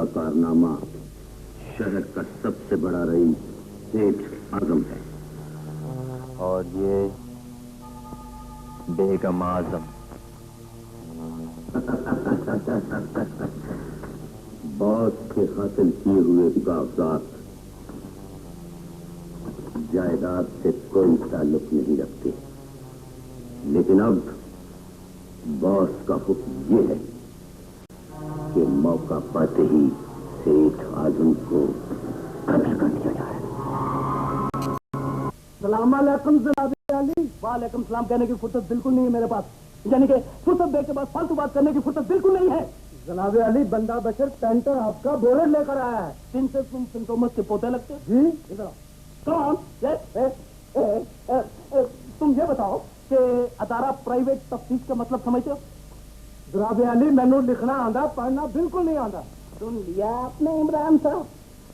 कारनामा शहर का सबसे बड़ा रईस सेठ आजम है और ये बेगम आजम। बॉस के हासिल किए हुए कागजात जायदाद से कोई ताल्लुक नहीं रखते, लेकिन अब बॉस का हुक्म ये है कि मौका पाते ही सेठ आजम को कत्ल कर दिया जाए। सलाम जनाब अली। वालेकुम सलाम कहने की फुर्सत बिल्कुल नहीं है मेरे पास, यानी कि फुर्सत देख के बाद फालतू बात करने की फुर्सत बिल्कुल नहीं है। जनाब अली, बंदा बशर पेंटर आपका बोलेट लेकर आया है। दिन से तुम सिंटोमस के पोते लगते जी। इधर कौन? तुम ये बताओ कि अदारा प्राइवेट तफ्तीश का मतलब समझते हो? जनाब अली, मैनू लिखना आंदा, पढ़ना बिल्कुल नहीं आंदा। सुन लिया आपने इमरान साहब।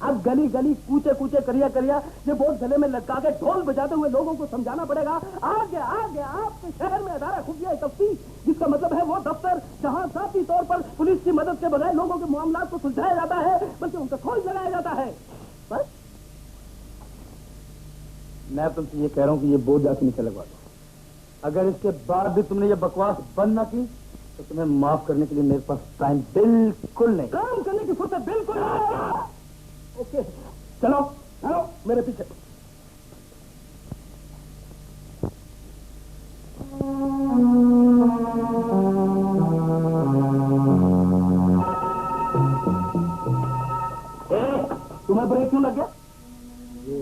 अब गली गली कूचे कूचे करिया करिया ये बोर्ड गले में लटका के ढोल बजाते हुए लोगों को समझाना पड़ेगा। आगे आगे आपके शहर में अदारा खुफिया तफ्तीश, जिसका मतलब है वो दफ्तर जहां जाती तौर पर पुलिस की मदद के बगैर लोगों के मामला को सुलझाया जाता है, बल्कि उनका खोज लगाया जाता है। बस मैं तुमसे ये कह रहा हूँ कि ये बोर्ड जाके नीचे लगवा दो। अगर इसके बाद भी तुमने ये बकवास बंद ना की तो तुम्हें माफ करने के लिए मेरे पास टाइम बिल्कुल नहीं, काम करने की फुर्सत बिल्कुल नहीं। ओके, चलो चलो मेरे पीछे। तुम्हें ब्रेक क्यों लग गया? ये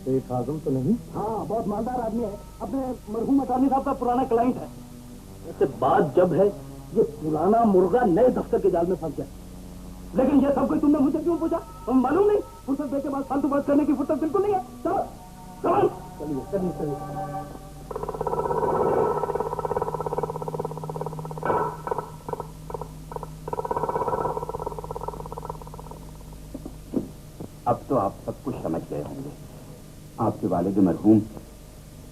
सेठ आजम तो नहीं? हाँ, बहुत मालदार आदमी है, अपने मरहूम अटारनी साहब का पुराना क्लाइंट है। इससे बात जब है ये पुराना मुर्गा नए दफ्तर के जाल में फंस गया। लेकिन ये सब कुछ तुमने मुझे क्यों पूछा? तुम मालूम नहीं, फुर्सत देके बाद फालतू बात करने की फुर्सत बिल्कुल नहीं है। चलो चलो चलिए चलिए चलिए। अब तो आप सब कुछ समझ गए होंगे। आपके वालिद मरहूम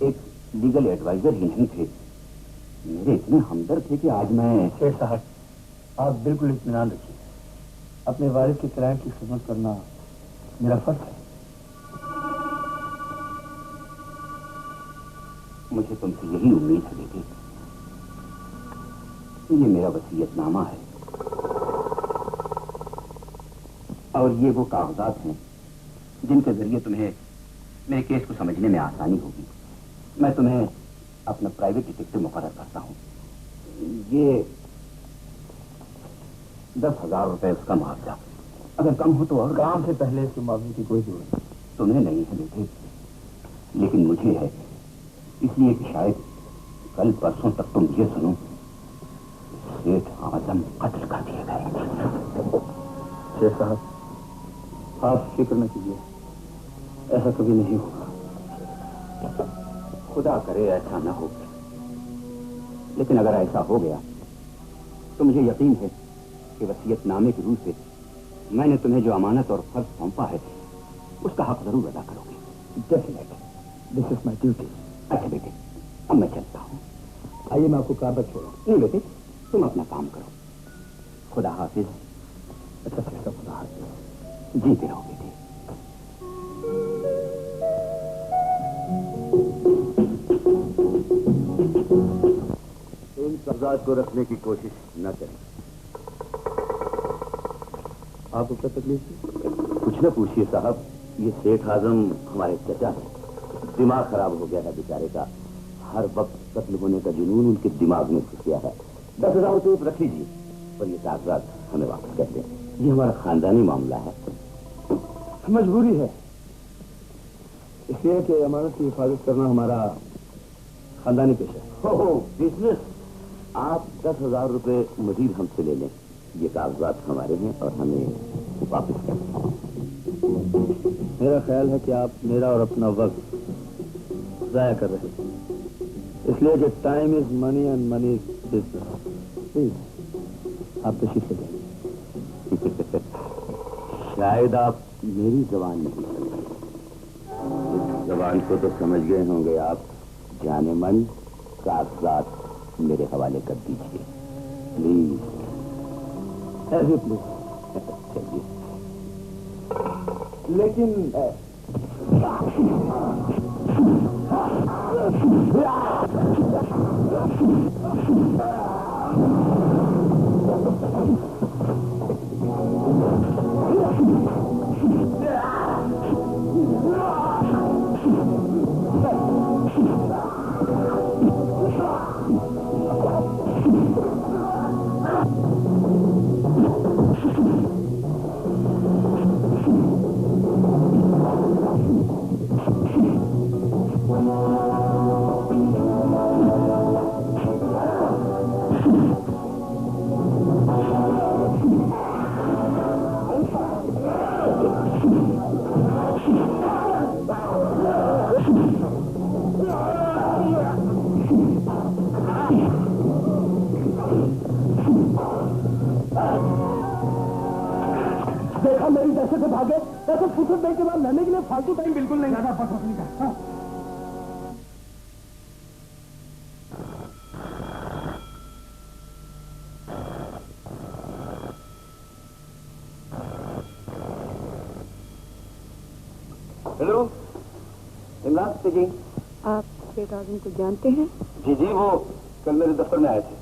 एक लीगल एडवाइजर ही नहीं थे, मेरे इतने हमदर्द थे कि आज मैं। शेख साहब, आप बिल्कुल इत्मीनान रखिए। अपने वालिद के क्लाइंट की खिदमत करना मेरा फर्ज है। मुझे तुमसे यही उम्मीद है बेटी। ये मेरा वसीयतनामा है और ये वो कागजात हैं जिनके जरिए तुम्हें मेरे केस को समझने में आसानी होगी। मैं तुम्हें अपना प्राइवेट डिटेक्टिव मुकर्रर करता हूँ। ये 10,000 रुपए उसका मुआवजा, अगर कम हो तो और। काम से पहले इसके मुआवजे की कोई जरूरत नहीं। तुम्हें नहीं है बेटे, लेकिन मुझे है, इसलिए कि शायद कल परसों तक तुम ये सुनो सेठ आजम कत्ल कर दिए गए। शेख साहब, आप फिक्र न कीजिए, ऐसा कभी नहीं होगा। खुदा करे ऐसा ना हो, लेकिन अगर ऐसा हो गया तो मुझे यकीन है कि वसीयतनामे की रूह से मैंने तुम्हें जो अमानत और फर्ज सौंपा है उसका हक जरूर अदा करोगे। Definite, this is my duty. अच्छा बेटे, अब मैं चलता हूँ। आइए मैं आपको कार तक छोड़ा। नहीं बेटे, तुम अपना काम करो। खुदा हाफिज। अच्छा शेख साहब, खुदा हाफिज। जीते रहो बेटे। इन कागजात को रखने की कोशिश न करें। आपको क्या तकलीफ थी? कुछ न पूछिए साहब, ये सेठ आजम हमारे चचा है। दिमाग खराब हो गया है बेचारे का। हर वक्त कत्ल होने का जुनून उनके दिमाग में घुस गया है। 10,000 रुपये रख लीजिए, पर ये कागजात हमें वापस कर दें। ये हमारा खानदानी मामला है। मजबूरी है, इसलिए कि अमानत की हिफाजत करना हमारा खानदानी पेशा है। हो बिजनेस। आप 10,000 रुपये मजीद हमसे ले लें। ये कागजात हमारे हैं और हमें वापस कर दें। मेरा ख्याल है कि आप मेरा और अपना वक्त जाया कर रहे हैं, इसलिए कि time is money and money is business. Please आप तशरीफ ले जाइए। शायद आप मेरी जबान नहीं समझे, इस जबान को तो समझ गए होंगे आप। जाने मन कागजात मेरे हवाले कर दीजिए प्लीज। ऐसे प्लीज। चलिए। लेकिन देखा मेरी दहशत से भागे, ऐसे फुर्सत देने के बाद लड़ने के लिए फालतू टाइम बिल्कुल नहीं। ज्यादा बस नहीं का। Hello, Imran speaking. आप शेख आजम को जानते हैं? जी जी, वो कल मेरे दफ्तर में आए थे।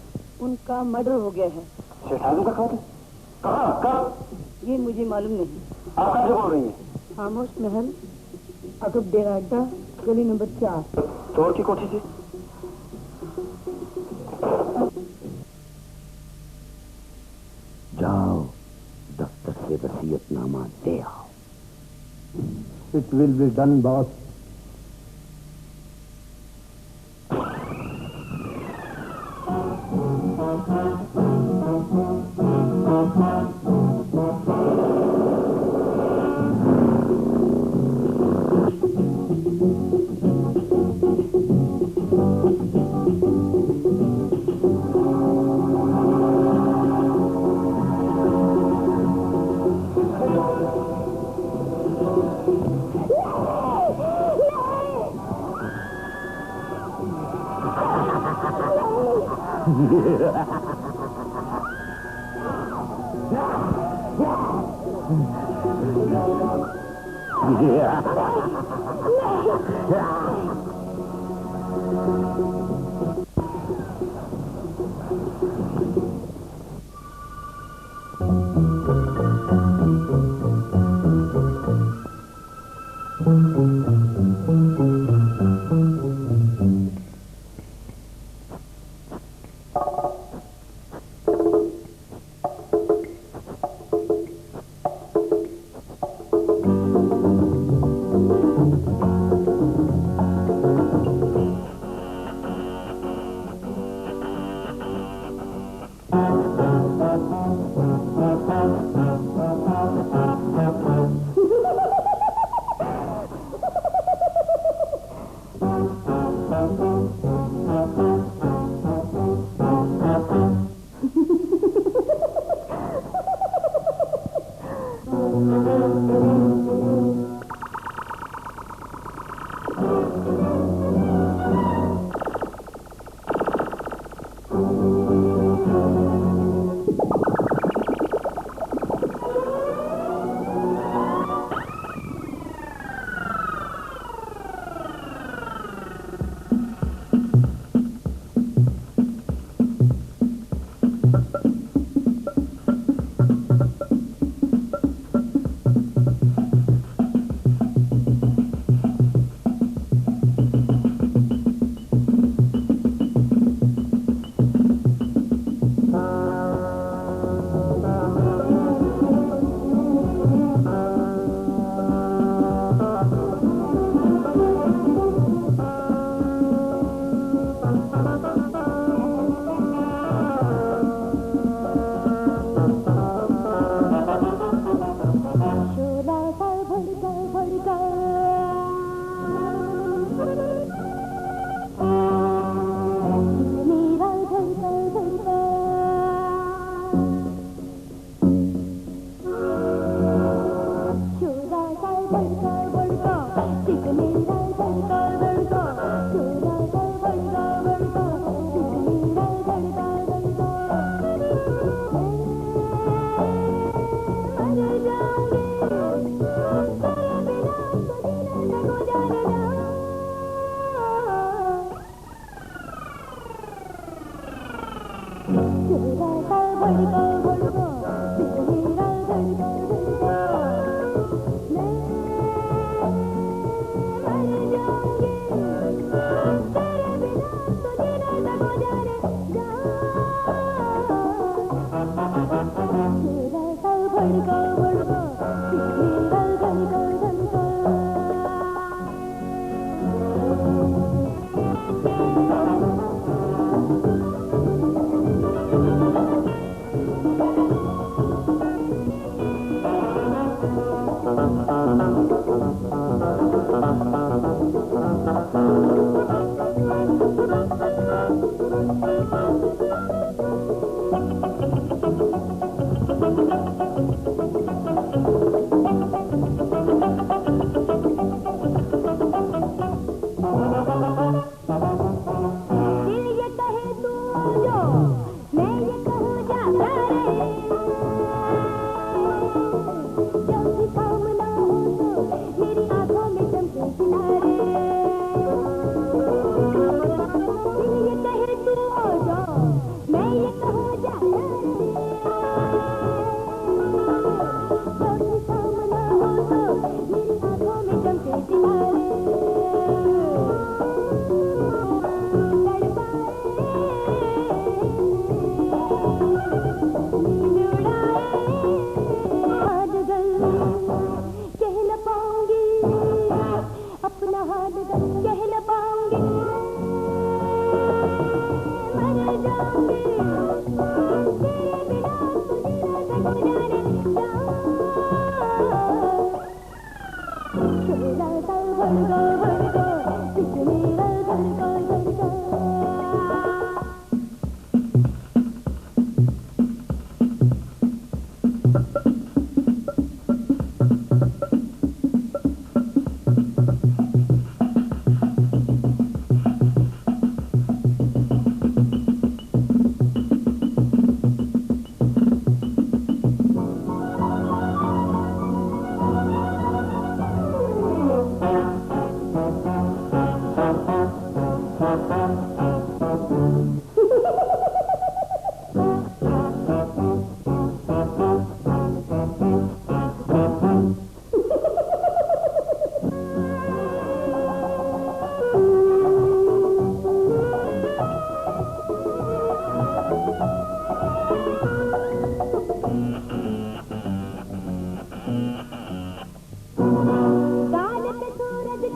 उनका मर्डर हो गया है। शेख आजम का खबर? कहाँ, कब? ये मुझे मालूम नहीं। आप कहाँ से बोल रही हैं? खामोश महल, अगब डेरा अड्डा, गली नंबर 4। चोर की कोठी से? जाओ दफ्तर से वसीयतनामा दे आओ। It will be done boss.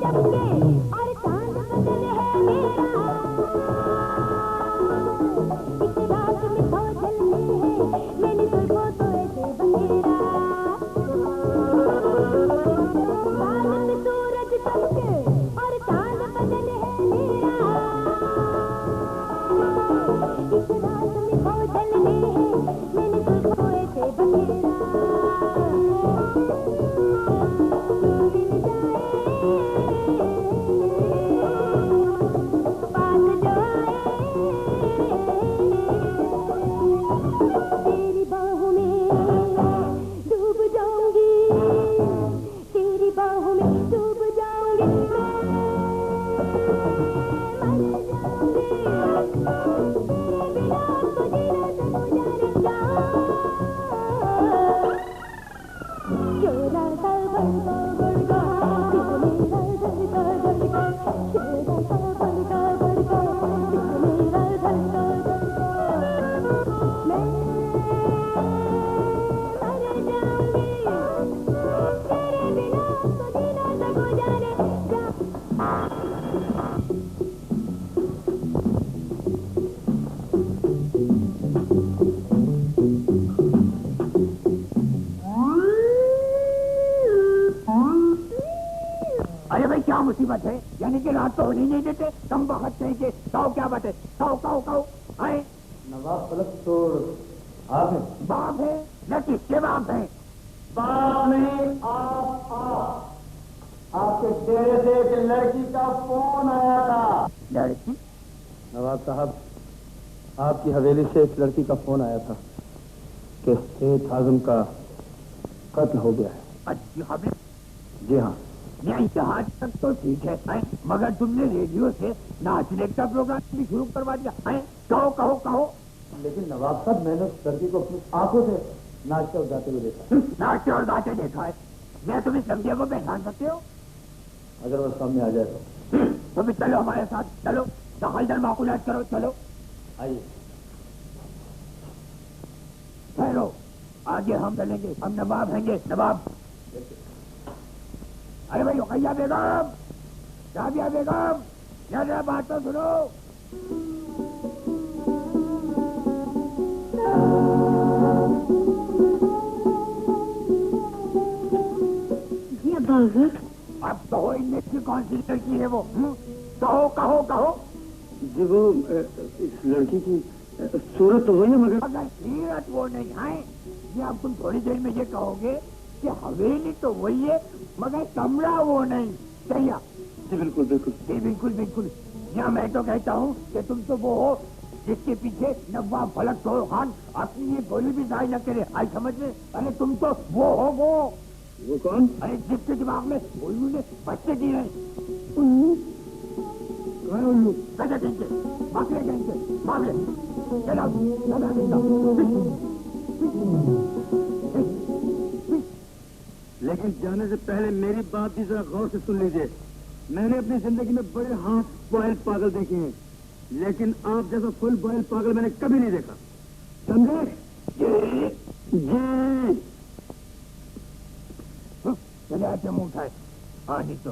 चमके और चांद बदल है मेरा। इस रात में खो जलने हैं मैंने जुल्फों को ऐसे बखेरा। बादल में सूरज चमके और चांद बदल है मेरा। इस रात में खो जलने हैं मैंने जुल्फों को ऐसे बखेरा। तेरी बाहों में डूब जाऊंगी, तेरी बाहों में डूब जाऊंगी, मर जाऊंगी, तेरे बिना तो जीना गुजारे चोरा सा बड़का बड़का मेरा धड़का धड़का, चोरा सा बड़का बड़का मेरा धड़का धड़का। मैं मर जाऊंगी, तेरे बिना तो जीना न गुजारे अरे भाई क्या मुसीबत है? यानी कि रात तो होने नहीं देते, कम वक्त नहीं के कहो क्या बात है? कहो कहो कहो। आए नवाब फलक तोड़ आप हैं? बाप है न किसके बाप है? बाप नहीं आप। आपके डेरे से एक लड़की का फोन आया था। लड़की? नवाब साहब, आपकी हवेली से एक लड़की का फोन आया था कि सेठ आजम का कत्ल हो गया है। अच्छी खबर? जी हाँ। नहीं यहाँ तक तो ठीक है, मगर तुमने रेडियो से नाचने का प्रोग्राम भी शुरू करवा दिया है। कहो कहो कहो। लेकिन नवाब साहब, मैंने उस लड़की को अपनी आंखों से नाचते और गाते हुए देखा। नाचते और गाते देखा है? मैं तुम्हें समझे को पहचान सकते हो? अगर वो सामने आ जाए तो तो भी चलो हमारे साथ, चलो दखल माकूलात करो, चलो आइए। ठहरो, आगे हम चलेंगे, हम नवाब हैंगे, नवाब। अरे भाई रुकैया बेगम, राबिया बेगम, जरा बात तो सुनो। जी अब्बा हुजूर। अब कहो इनमें से कौन सी लड़की है वो? कहो कहो कहो। जी वो इस लड़की की सूरत तो वही है, मगर सीरत वो नहीं है। ये अब तुम थोड़ी देर में ये कहोगे कि हवेली तो वही है मगर कमरा वो नहीं। क्या? जी बिल्कुल बिल्कुल। जी बिल्कुल बिल्कुल। या मैं तो कहता हूँ कि तुम तो वो हो जिसके पीछे नवाब फलक तोड़ खान अपनी ये गोली भी जारी न करे। आई समझ में? अरे तुम तो वो हो वो कौन? अरे जिसके दिमाग में उल्लू ने बच्चे दिए हैं। उल्लू? कहाँ उल्लू? कैसे कहेंगे? मामले कहेंगे, मामले। चलो लेकिन जाने से पहले मेरी बात भी जरा गौर से सुन लीजिए। मैंने अपनी जिंदगी में बड़े हाफ बॉयल पागल देखे हैं, लेकिन आप जैसा फुल बॉयल पागल मैंने कभी नहीं देखा। समझे? जी। चले आते मुंह उठाए। हाँ नहीं तो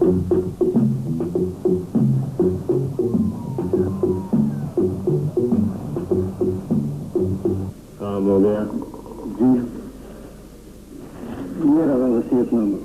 काम हो गया जी, ये रहा वसीयतनामा।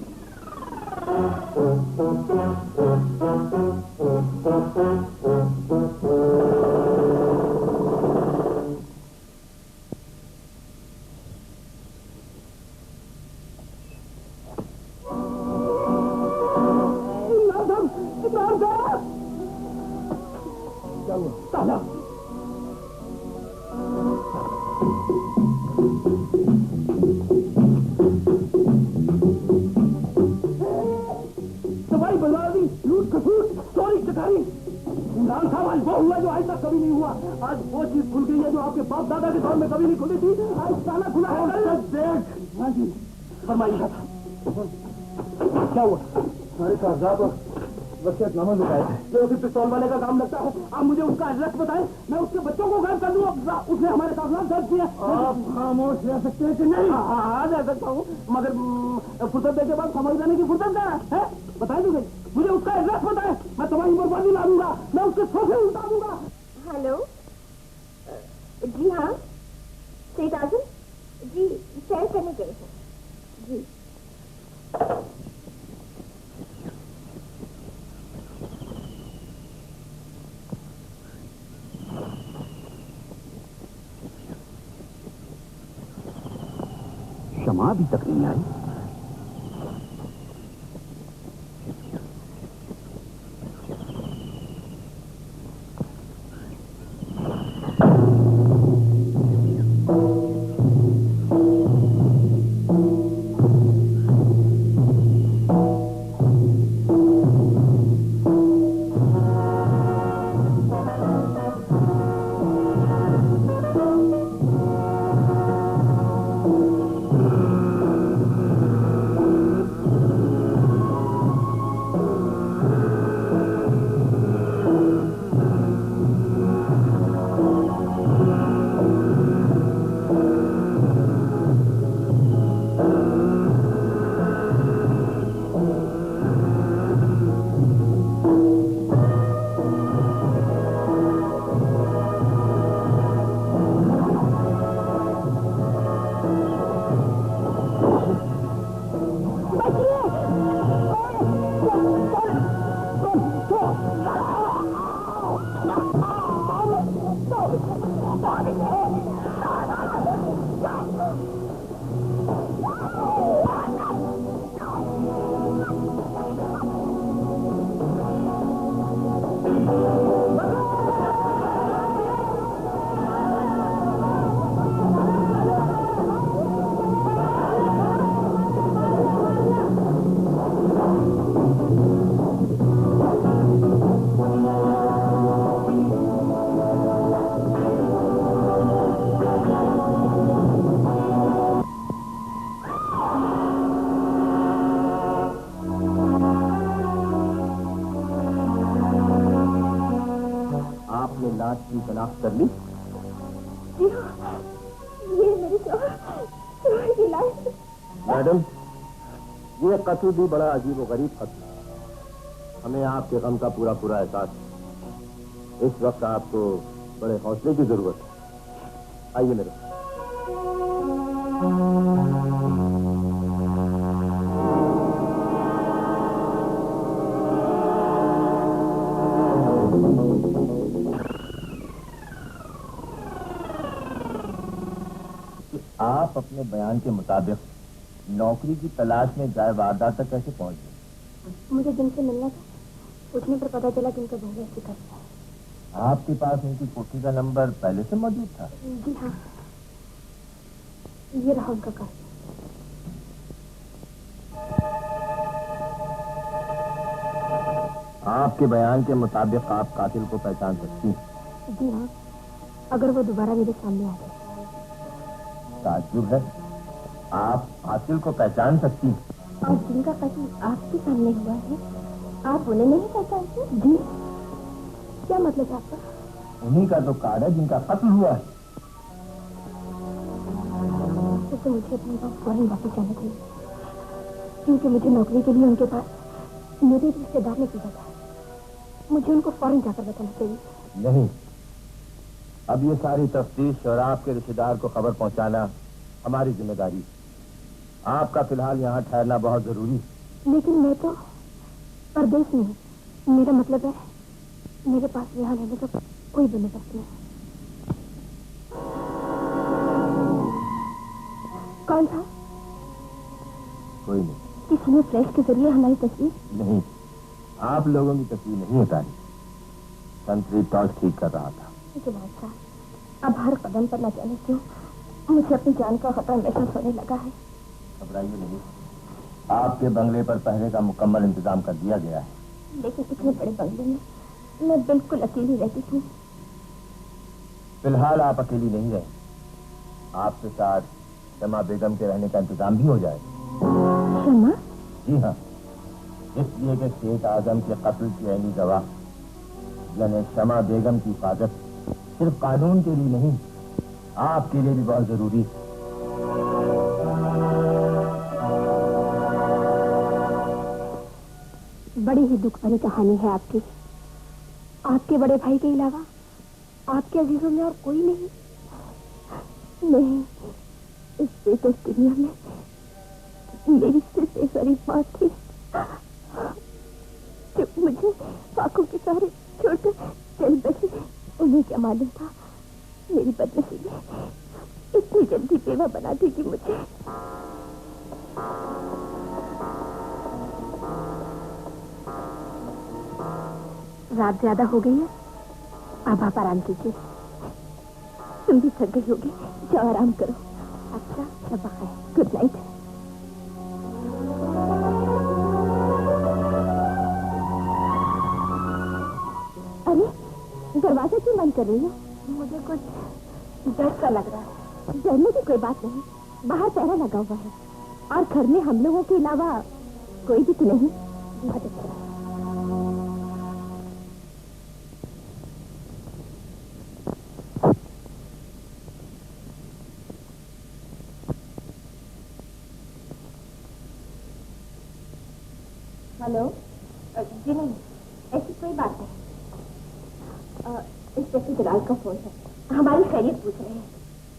आज वो चीज खुल गई है जो आपके बाप दादा के दौर में कभी नहीं खुली थी। आज ताला खुला है। देख, हाँ जी, फरमाइए क्या हुआ? हमारे कागजात और वसीयतनामा लुकाए थे। जो उसी पिस्तौल वाले का काम लगता है, आप मुझे उसका एड्रेस बताएं, मैं उसके बच्चों को गायब कर दूं। उसने हमारे कागजात दर्ज किए। आप खामोश रह सकते हैं कि नहीं? हाँ, रह सकता हूँ, मगर फुर्सत के बाद समझ जाने की फुर्सत क्या है? बताए तो मुझे उसका एड्रेस बताएं, मैं तुम्हारी बर्बादी ला दूंगा, मैं उसके सोफे उल्टा दूंगा। हेलो, जी हाँ, सेठ आजम जी सैर करने गए हैं जी। क्षमा अभी तक नहीं आई। की शनाख्त कर ली? ये मेरी शौहर की लाश। मैडम, ये कत्ल भी बड़ा अजीब और गरीब कत्ल है। हमें आपके गम का पूरा पूरा एहसास है। इस वक्त आपको बड़े हौसले की जरूरत है। आइए मेरे आप अपने बयान के मुताबिक नौकरी की तलाश में जाए वारदात तक कैसे पहुंच गए? मुझे जिनसे मिलना था, पूछने पर पता चला कि उनका बहु ऐसी करता है। आपके पास उनकी कोठी का नंबर पहले से मौजूद था? जी हाँ, ये रहा उनका कार्ड। आपके बयान के मुताबिक आप कातिल को पहचान सकती हैं? जी हाँ, अगर वो दोबारा मेरे सामने आ गए। ताज्जुब है, आप कातिल को पहचान सकती हैं? और जिनका कत्ल आपके सामने हुआ है, आप उन्हें नहीं पहचानते? जी, क्या मतलब आपका? उन्हीं का तो कार्ड है जिनका कत्ल हुआ है। तो मुझे अपने पास फौरन वापस जाना चाहिए, क्योंकि मुझे नौकरी के लिए उनके पास मेरे रिश्तेदार ने की है, मुझे उनको फौरन जाकर बताना चाहिए। नहीं, अब ये सारी तफ्तीश और आपके रिश्तेदार को खबर पहुंचाना हमारी जिम्मेदारी। आपका फिलहाल यहाँ ठहरना बहुत जरूरी है। लेकिन मैं तो परदेश में हूँ। मेरा मतलब है मेरे पास यहाँ रहने का कोई बंदोबस्त नहीं। कौन था? कोई नहीं। किसी ने फ्लैश के जरिए हमारी तस्वीर? नहीं, आप लोगों की तस्वीर नहीं उतारी। संतरी टॉर्च ठीक कर रहा था। जुनायद साहब, अब हर कदम पर न जाने क्यों मुझे अपनी जान का खतरा महसूस होने लगा है। घबराइए नहीं, आपके बंगले पर पहरे का मुकम्मल इंतजाम कर दिया गया है। लेकिन इतने बड़े बंगले में मैं बिल्कुल अकेली रहती थी। फिलहाल आप अकेली नहीं रहे, आपके साथ शमा बेगम के रहने का इंतजाम भी हो जाएगा। शमा? जी हाँ, इसलिए कि शेख आजम के कत्ल की अहली गवाह यानी शमा बेगम की हिफाजत सिर्फ कानून के लिए नहीं, आपके लिए भी बहुत जरूरी है। बड़ी ही दुख भरी कहानी है आपकी। आपके बड़े भाई के अलावा आपके अजीजों में और कोई नहीं? नहीं, इस बेकस दुनिया में मेरी सिर्फ एक गरीब माँ थी जो मुझे आंखों के सारे छोटे चल बचे। उन्हें क्या मालूम था मेरी बदनसीबी इतनी जल्दी बेवा बना देगी मुझे। रात ज्यादा हो गई है, अब आप आराम कीजिए। तुम भी थक गई होगी, जाओ आराम करो। अच्छा, शब बखैर, गुड नाइट। अरे, दरवाजा क्यों बंद कर रही हो? मुझे कुछ डर सा लग रहा है। डरने की कोई बात नहीं, बाहर पहरा लगा हुआ है और घर में हम लोगों के अलावा कोई भी तो नहीं। बहुत अच्छा। हेलो? जी नहीं, ऐसी कोई बात नहीं। इंस्पेक्टर जलाल का फोन है, हमारी खैरियत पूछ रहे हैं।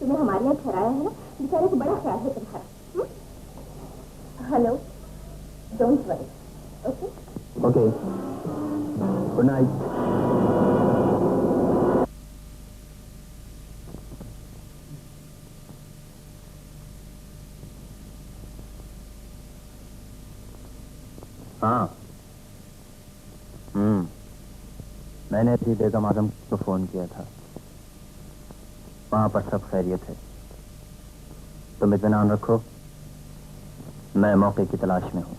तुम्हें हमारे यहाँ ठहराया है ना, बेचारे को बड़ा ख्याल है तुम्हारा। Hello, don't worry. Okay okay, good night. हाँ, मैंने भी बेगम आजम को फोन किया था। वहां पर सब खैरियत है। तुम इत्मीनान रखो, मैं मौके की तलाश में हूं।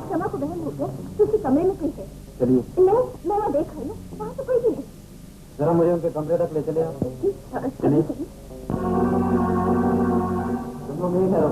शमा को बहन हो गया, किसी कमरे में कोई है। चलिए। नहीं, मैं वहाँ देख रही हूँ, वहाँ तो कोई भी नहीं। जरा मुझे उनके कमरे तक ले चले आप। चलिए। तुम लोग यहीं ठहरो।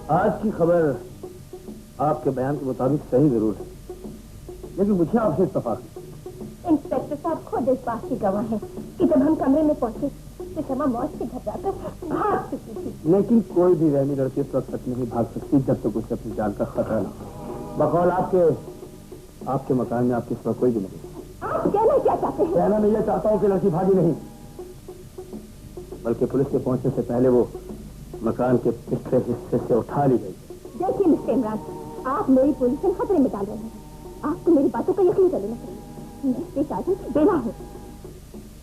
आज की खबर आपके बयान के मुताबिक सही जरूर है, लेकिन मुझे आपसे इत्तफाक है। इंस्पेक्टर साहब खुद इस बात की गवाह है कि जब हम कमरे में पहुंचे तो शमा मौत से घबराकर भाग चुकी थी। लेकिन कोई भी रहमी लड़की इस वक्त तक नहीं भाग सकती जब तक उसे अपनी जान का खतरा ना हो। बकौल आपके मकान में आपके सिवा कोई भी नहीं। आप कहना क्या चाहते हैं? कहना मैं ये चाहता हूँ कि लड़की भागी नहीं, बल्कि पुलिस के पहुंचने से पहले वो मकान के पिछले हिस्से से उठा ली गई। देखिए मिस्टर इमरान, आप मेरी पोजीशन खतरे में डाल रहे हैं। आपको मेरी बातों का यकीन कर लेना चाहिए। मैं इसके शादी बेवा हूँ।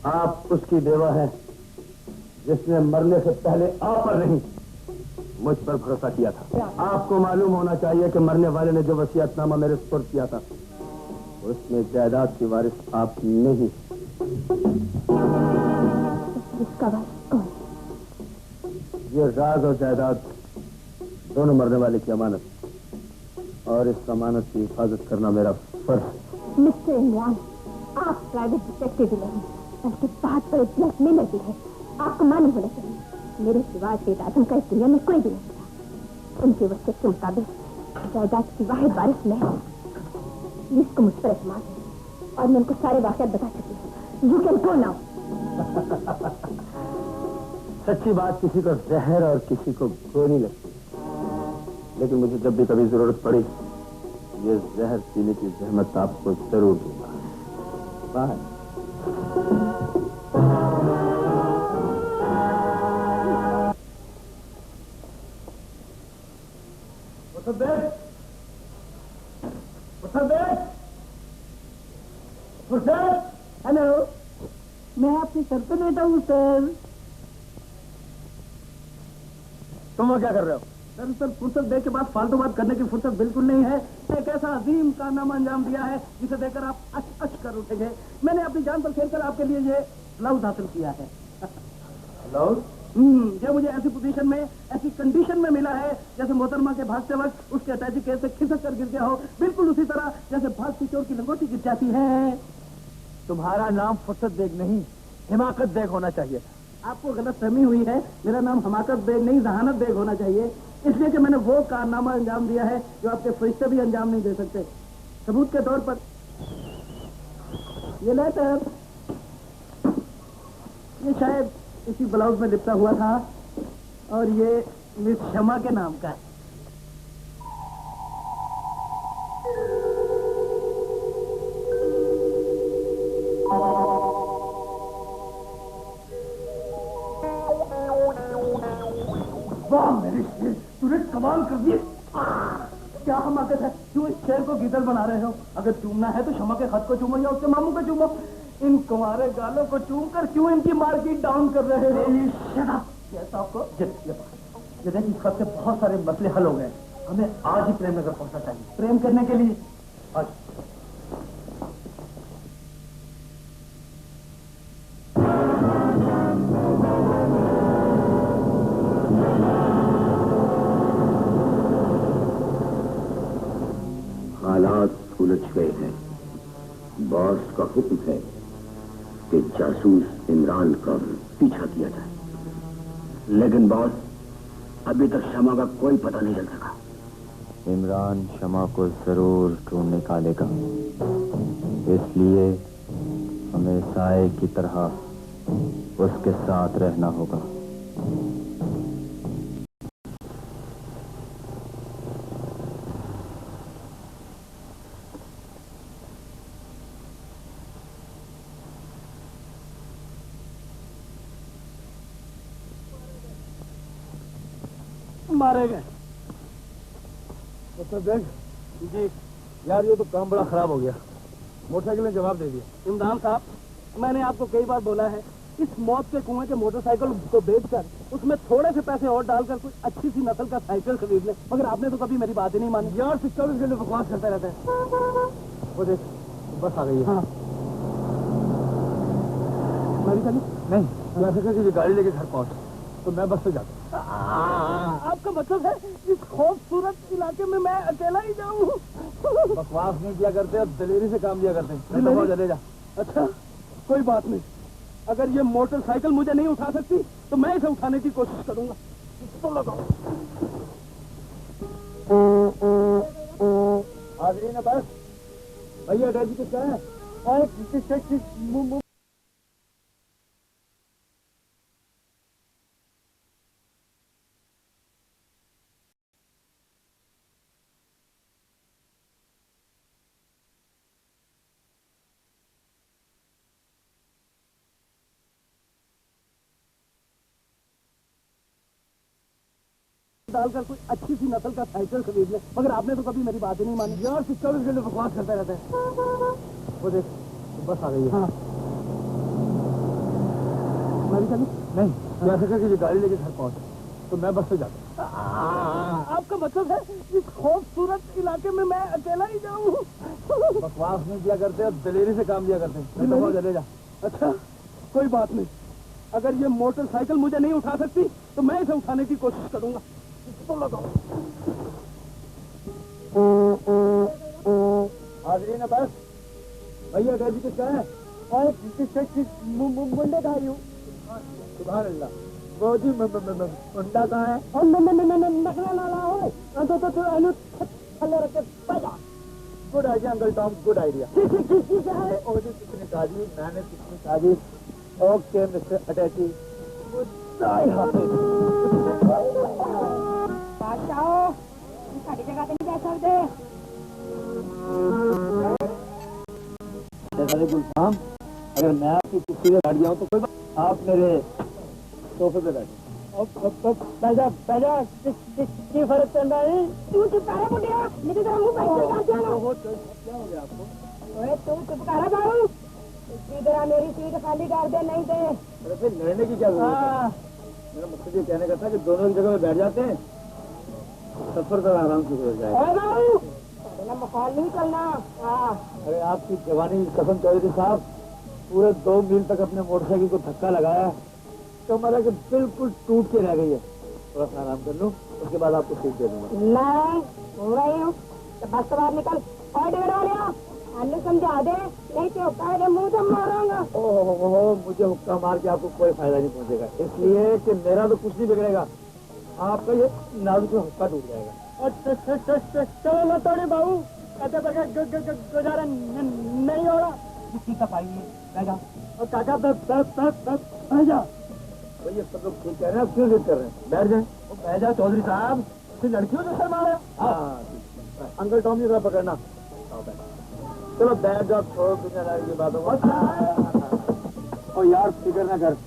आप उसकी बेवा है जिसने मरने से पहले आप पर नहीं मुझ पर भरोसा किया था। आपको मालूम होना चाहिए कि मरने वाले ने जो वसीयतनामा मेरे सुपुर्द किया था उसमें जायदाद की वारिस आप नहीं। इसका वारिस कौन? ये राज और जायदाद दोनों मरने वाले की अमानत, और इस अमानत की हिफाजत करना मेरा फर्ज है। मिस्टर इमरान, आप प्राइवेट डिटेक्टिव भी नहीं बल्कि बहुत बड़े ब्लैकमेलर भी है। आपको मालूम होना चाहिए मेरे सिवा शेख आजम का इस दुनिया में कोई भी नहीं था। उनके वसीयत के मुताबिक जायदाद की वाहिद वारिस मैं हूँ। जिसको मुझ पर एतमाद है और मैं उनको सारे वाक़यात बता चुकी हूँ। You can go now. सच्ची बात किसी को जहर और किसी को गोली लगती, लेकिन मुझे जब भी कभी जरूरत पड़ी ये जहर पीने की जहमत आपको जरूर दूंगा। बाय। हेलो, मैं आपकी सर पे लेटा हूँ सर। तुम क्या कर रहे हो? सर फुर्सत दे के बाद फालतू बात करने की फुर्सत बिल्कुल नहीं है। एक ऐसा अजीम कारनामा अंजाम दिया है जिसे देखकर आप अच अच कर उठेंगे। मैंने अपनी जान पर खेल कर आपके लिए ये ब्लाउज हासिल किया है। ये मुझे ऐसी पोजीशन में, ऐसी कंडीशन में मिला है जैसे मोहतरमा के भागते वक्त उसके अटैची केस से खिसक कर गिर गया हो, बिल्कुल उसी तरह जैसे भागती चोर की लंगोटी गिर जाती है। तुम्हारा नाम फुर्सत बेग नहीं, हिमाकत बेग होना चाहिए। आपको गलत फहमी हुई है। मेरा नाम हमाकत बेग नहीं, जहानत बेग होना चाहिए, इसलिए कि मैंने वो कारनामा अंजाम दिया है जो आपके फरिश्ते भी अंजाम नहीं दे सकते। सबूत के तौर पर ये लेटर, ये शायद इसी ब्लाउज में लिपटा हुआ था और ये मिस शमा के नाम का है। वाह मेरे शेर, तूने कमाल कर दी। क्या हमाकत है, क्यों इस शेर को गीदड़ बना रहे हो? अगर चूमना है तो शमा के खत को चूमो या उसके मामू को चूमो। इन कुमारे गालों को चूम कर क्यों इनकी मार्केट डाउन कर रहे हो? आपको ये देखिए, इस खत से बहुत सारे मसले हल हो गए। हमें आज ही प्रेम नगर पहुंचना चाहिए। प्रेम करने के लिए आज हालात उलझ गए हैं। बॉस का हुक्म है कि जासूस इमरान का पीछा किया जाए, लेकिन बॉस अभी तक शमा का कोई पता नहीं चल सका। इमरान शमा को जरूर ढूंढ निकालेगा, इसलिए हमें साए की तरह उसके साथ रहना होगा। मारे गए। जी यार, ये तो काम बड़ा खराब हो गया। मोटरसाइकिल ने जवाब दे दिया। इमरान साहब, मैंने आपको कई बार बोला है इस मौत के कुएं के मोटरसाइकिल को बेचकर उसमें थोड़े से पैसे और डालकर कोई अच्छी सी नस्ल का साइकिल खरीद ले, मगर आपने तो कभी मेरी बात ही नहीं मानी। यार 24 घंटे बकवास करता रहता है। वो देख, बस आ गई है। हाँ, मैं भी चलूं? नहीं, तू ऐसा कर कि गाड़ी लेके घर पहुंच, तो मैं बस से जाता हूँ। आपका मतलब है इस खूबसूरत इलाके में मैं अकेला ही जाऊं? बकवास नहीं किया करते और दलेरी से काम लिया करते हैं। चले जा। अच्छा, कोई बात नहीं। अगर ये मोटरसाइकिल मुझे नहीं उठा सकती तो मैं इसे उठाने की कोशिश करूंगा। तो लगाओ। हाजरीन बस भैया डैडी किसका है और डालकर कोई अच्छी सी नस्ल का साइकिल खरीद ले, मगर आपने तो कभी मेरी बात ही नहीं मानी यार। 24 घंटे बकवास करते रहते हैं। वो देख बस आ गई है। हाँ मैं भी चलूं? नहीं, जैसे करके ये गाड़ी लेके घर पहुंच तो मैं बस से जाता। आपका मतलब है इस खूबसूरत इलाके में मैं अकेला ही जाऊं? बकवास नहीं किया करते, अब दलेरी से काम लिया करते। चले जा। अच्छा कोई बात नहीं, अगर ये मोटरसाइकिल मुझे नहीं उठा सकती तो मैं इसे उठाने की कोशिश करूंगा। हाजरीन बस भैया डैडी किसका है और मुंडे का हूँ। सुभान अल्लाह। वो जी मुंडा कहाँ है और नखरा लाला हो तो रखे पैदा। Good idea uncle Tom, good idea. किसकी है और जी किसने कहा जी? मैंने किसने कहा जी? ओके मिस्टर अटैची। सारी जगह पे नहीं जा सकते। गुलफाम, अगर मैं आपकी कुर्सी पे बैठ जाऊँ तो कोई बात, आप मेरे सोफे पे बैठे। पैसा की फर्क पड़ रहा है? तू चुप कर बुढ़िया, नहीं तो तेरा मुंह बैठ जाएगा। क्या हो गया आपको? ओए तू चुप कर बाबू, इसी तरह मेरी सीट खाली कर दे, नहीं दे। अरे फिर लड़ने की क्या जरूरत है? मेरा मकसद ये कहने का था कि दोनों एक जगह में बैठ जाते हैं, सफर का आराम से हो जाए। ओए बाबू, तेरा मकान नहीं चलना। हाँ अरे आपकी जवानी कसम चौधरी साहब, पूरे 2 मील तक अपने मोटरसाइकिल को धक्का लगाया तो मतलब कि बिल्कुल टूट के रह गई है। थोड़ा सा आराम कर लो, उसके बाद आपको सीट दे दूंगा। मैं हो रही हूँ तो बस से बाहर निकल और टिकट वाले अन्य समझा दे, नहीं तो पहले मुंह से मारूंगा। ओहो, मुझे हुक्का मार के आपको कोई फायदा नहीं पहुंचेगा, इसलिए कि मेरा तो कुछ नहीं बिगड़ेगा, आपका ये नाजुक हुक्का टूट जाएगा। चलो ना तोड़े बाबू, कहते गुजारा नहीं हो रहा। किसी का भाई नहीं जा और काका बह जा। ये सब लोग ठीक कह रहे हैं, क्यों जिद कर रहे हैं? बैठ जाए। बह जा चौधरी साहब, फिर लड़कियों से शर्मा रहे। हाँ अंकल टॉम जी जरा पकड़ना। चलो बैठ जाओ, छोड़ो दुनियादारी की बातों को। और यार फिक्र ना कर,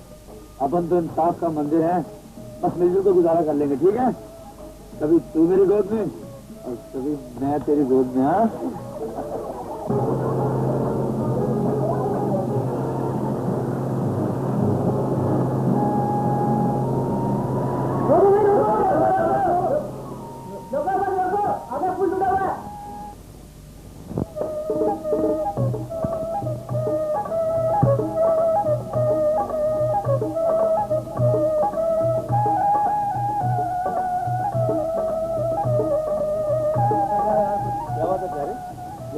अपन तो इंसाफ का मंदिर है, बस मिलजुल को गुजारा कर लेंगे, ठीक है? कभी तू मेरी गोद में और कभी मैं तेरी गोद में। हाँ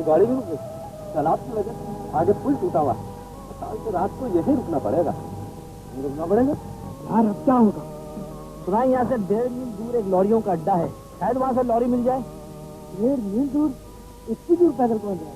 गाड़ी भी रुक गई, तालाब की वजह आगे पुल टूटा हुआ, तो रात को यही रुकना पड़ेगा। नहीं रुकना पड़ेगा यार, अब क्या होगा? सुना यहाँ से 1.5 मील दूर एक लॉरियों का अड्डा है, शायद वहाँ से लॉरी मिल जाए। 1.5 मील दूर? इतनी दूर पैदल कौन जाए?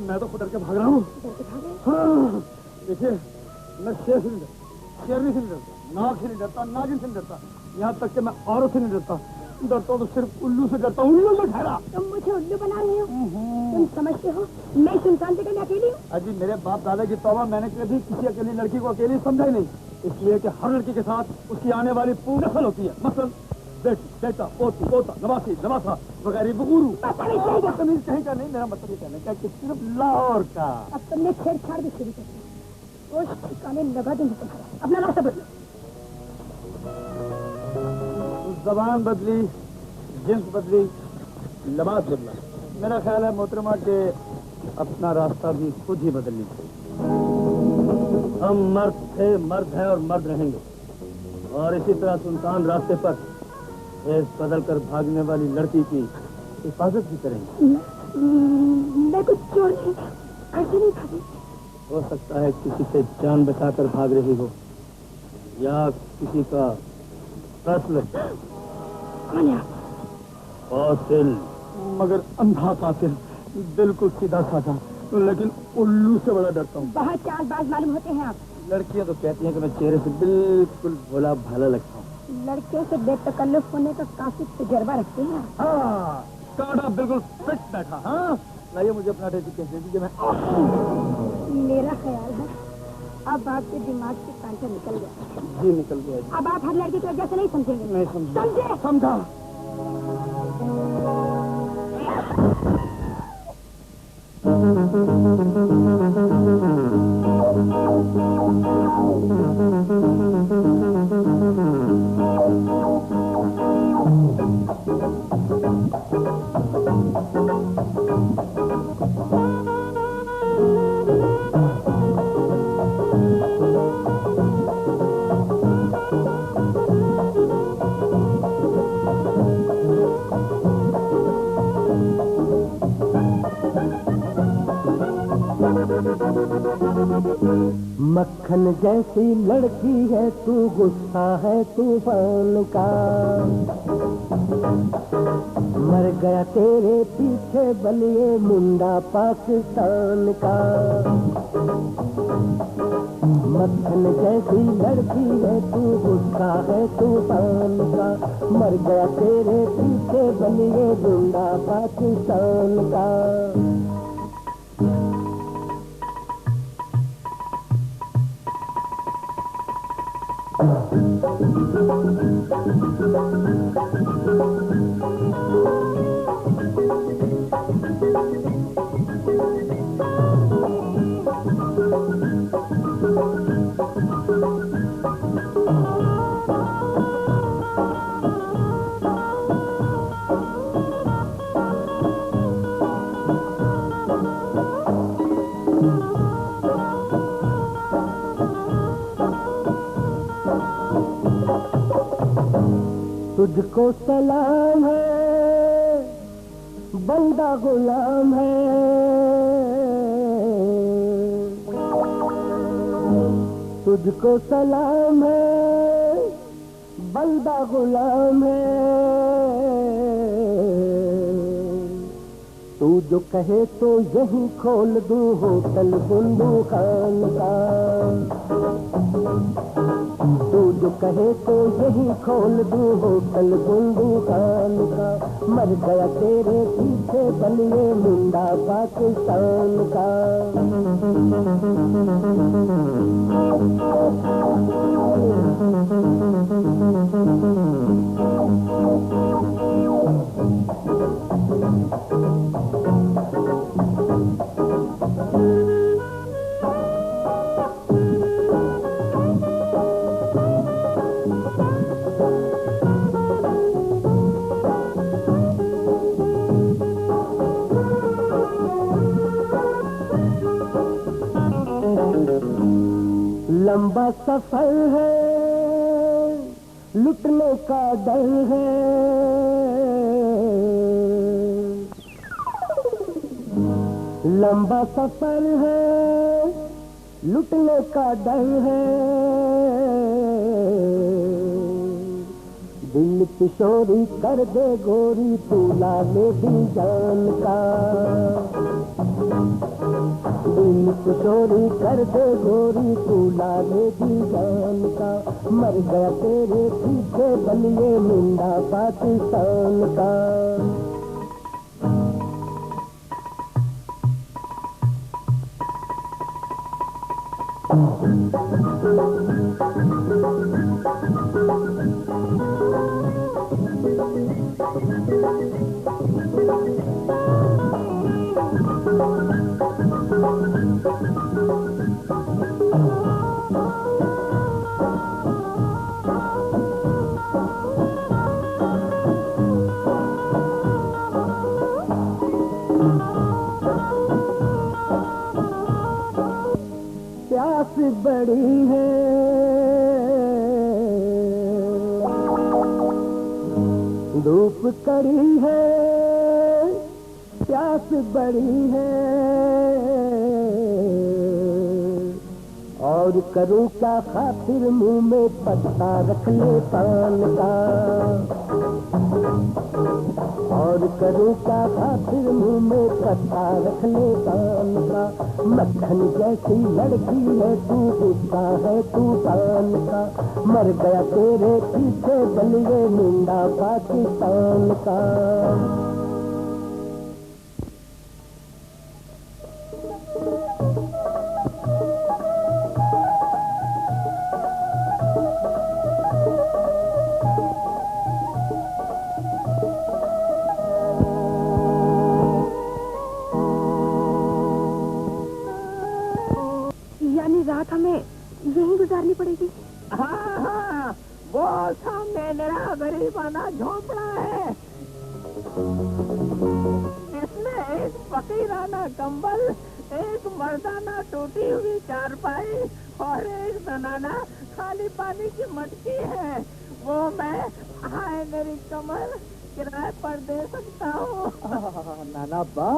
मैं तो खुद के भाग रहा हूँ। हाँ, देखिए मैं शेर से नहीं डरता, शेरनी से नहीं डरता, नाग से नहीं डरता, नागिन से नहीं डरता, यहाँ तक कि मैं औरत से नहीं डरता। डरता हूँ तो सिर्फ उल्लू से डरता हूँ। उल्लू में ठहरा। तुम मुझे उल्लू बना रही हो? तुम समझते हो मैं सुनसान जगह में अकेली हूँ? अजी मेरे बाप दादा की तौबा, मैंने कभी किसी अकेली लड़की को अकेली समझा ही नहीं, इसलिए कि हर लड़की के साथ उसकी आने वाली पूरी नस्ल होती है। मसलन बेटा पोती पोता नवासी नवासा वगैरह वगूरू तमीज कहीं का नहीं। मेरा मतलब ये कहने का कि सिर्फ लाहौर का। अब तुमने छेड़छाड़ भी शुरू कर दी। रोज ठिकाने लगा देंगे तुम्हारा। अपना रास्ता बदलो। जबान बदली, जिन्स बदली, लिबास बदला। मेरा ख्याल है मोहतरमा के अपना रास्ता भी खुद ही बदलनी चाहिए। हम मर्द थे, मर्द हैं और मर्द रहेंगे, और इसी तरह सुनसान रास्ते पर भेष बदल कर भागने वाली लड़की की हिफाजत भी करेंगे। मैं कुछ चोर नहीं, ऐसे नहीं भागी। हो सकता है किसी से जान बचाकर भाग रही हो, या किसी का कत्ल। कौन है? कातिल। मगर अंधा कातिल, बिल्कुल सीधा साधा, लेकिन उल्लू से बड़ा डरता हूँ। बहुत चालबाज मालूम होते हैं आप। लड़कियां तो कहती हैं कि मैं चेहरे से बिल्कुल भोला भाला लगता हूँ। लड़कियों से बेतकल्लुफ होने का काफी तजर्बा रखते हैं। हाँ, काटा बिल्कुल फिट बैठा। हाँ, लाइए मुझे अपना टेस्ट कैसे दीजिए। मैं मेरा ख्याल है अब आपके दिमाग से कांटा निकल गया। जी निकल गया जी। अब आप हर लड़की की वजह से नहीं समझेंगे। नहीं समझा। समझे? समझा। मक्खन जैसी लड़की है तू, गुस्सा है तूफान का। मर गया तेरे पीछे बलिए मुंडा पाकिस्तान का। मक्खन जैसी लड़की है तू, गुस्सा है तूफान का। मर गया तेरे पीछे बलिए मुंडा पाकिस्तान का। तुझको सलाम है, बंदा गुलाम है। तुझको सलाम है, बंदा गुलाम है। तू जो कहे तो यही खोल दूं होटल बुंदू खान का। तू जो कहे तो यही खोल दूं होटल बुंदू खान का। मर गया तेरे पीछे बलिए मुंडा पाकिस्तान का। लंबा सफर है, लुटने का डर है। लंबा सफर है, लुटने का डर है। दिल किशोरी कर दे गोरी तू लाले दिल जान का। दिल किशोरी कर दे गोरी तू लाले दिल जान का। मर गया तेरे पीछे बलिए मुंडा पाकिस्तान का। प्यास बड़ी है धूप कड़ी है प्यास बड़ी है और करूं क्या खातिर मुंह में पत्ता रख ले पान का और करूं क्या खातिर मुंह में पत्ता रख ले पान का मक्खन जैसी लड़की है तू गुस्सा है तूफान का मर गया तेरे पीछे बलिए मुंडा पाकिस्तान का यानी रात हमें यहीं गुजारनी पड़ेगी। हाँ हाँ, वो सामने मेरा गरीबाना झोंपड़ा है जिसमें एक फकीराना कंबल, एक मर्दाना टूटी हुई चारपाई और एक जनाना खाली पानी की मटकी है। वो मैं हाय मेरी कमर किराए पर दे सकता हूँ। नाना अब्बा,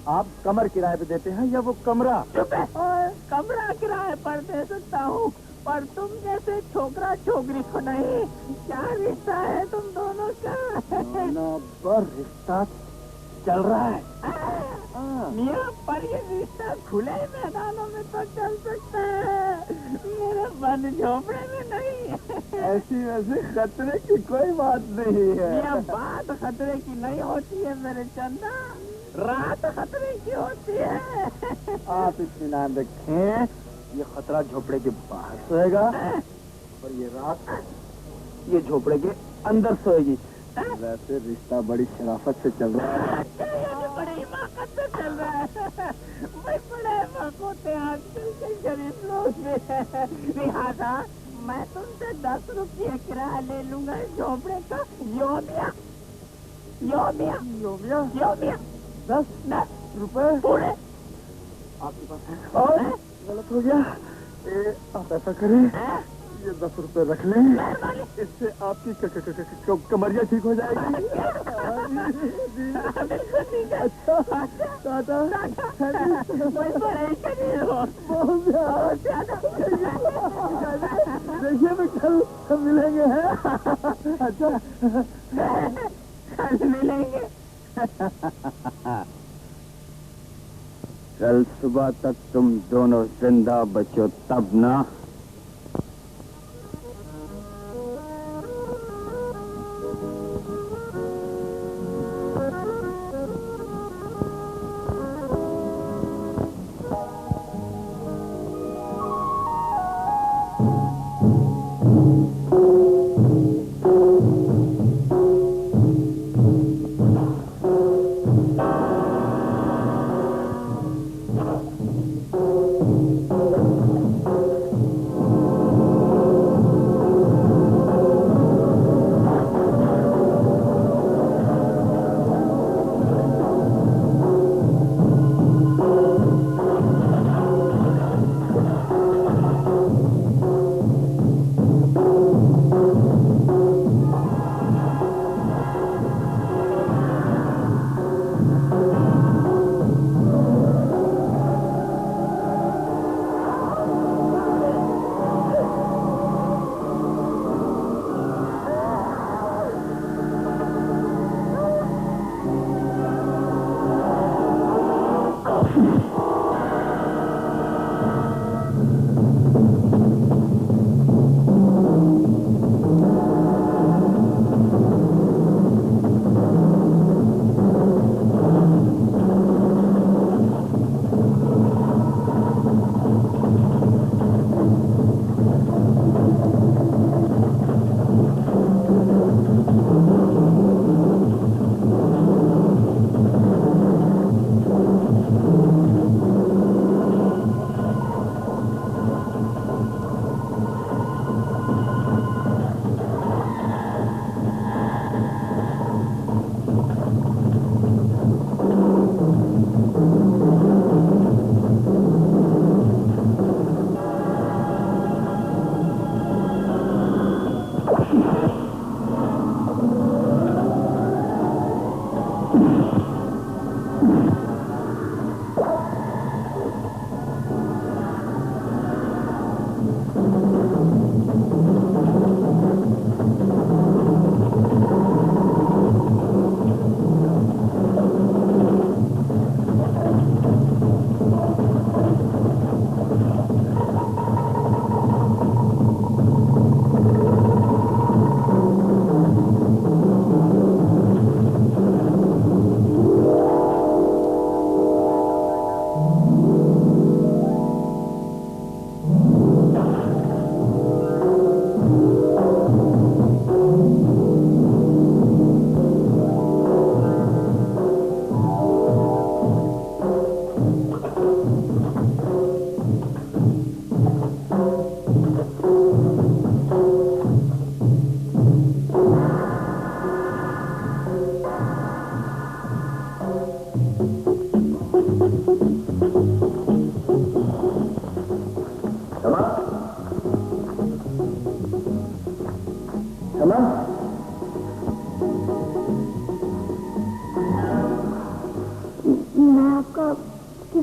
आप कमर किराए पे देते हैं या वो कमरा? चुप है। और कमरा किराए पर दे सकता हूँ, पर तुम जैसे छोकरा छोकरी को नहीं। क्या रिश्ता है तुम दोनों का? नाना अब्बा, रिश्ता चल रहा है। मियाँ, पर ये रिश्ता खुले मैदानों में तो चल सकता है, मेरे बंद झोपड़े में नहीं। ऐसी वैसे खतरे की कोई बात नहीं है। मियाँ, बात खतरे की नहीं होती है मेरे चंदा, रात खतरे की होती है। आप इत्मीनान रखें, ये खतरा झोपड़े के बाहर सोएगा और ये रात ये झोपड़े के अंदर सोएगी। वैसे रिश्ता बड़ी शराफत से चल रहा है। बड़ी हिमाकत से चल रहा है। भाई बड़े मकोते आजकल के गरीब लोग भी है। लिहाजा मैं तुमसे 10 रुपये किराया ले लूंगा इस झोपड़े का। योमिया योमिया योमिया योमिया 10 रुपए पूरे आपके पास है। और गलत हो गया, आप ऐसा करें, ये 10 रुपए रख लें, इससे आपकी कमरिया ठीक हो जाएगी। अच्छा टाटा। देखिए मैं कल मिलेंगे हैं। अच्छा कल मिलेंगे। कल सुबह तक तुम दोनों जिंदा बचो तब ना।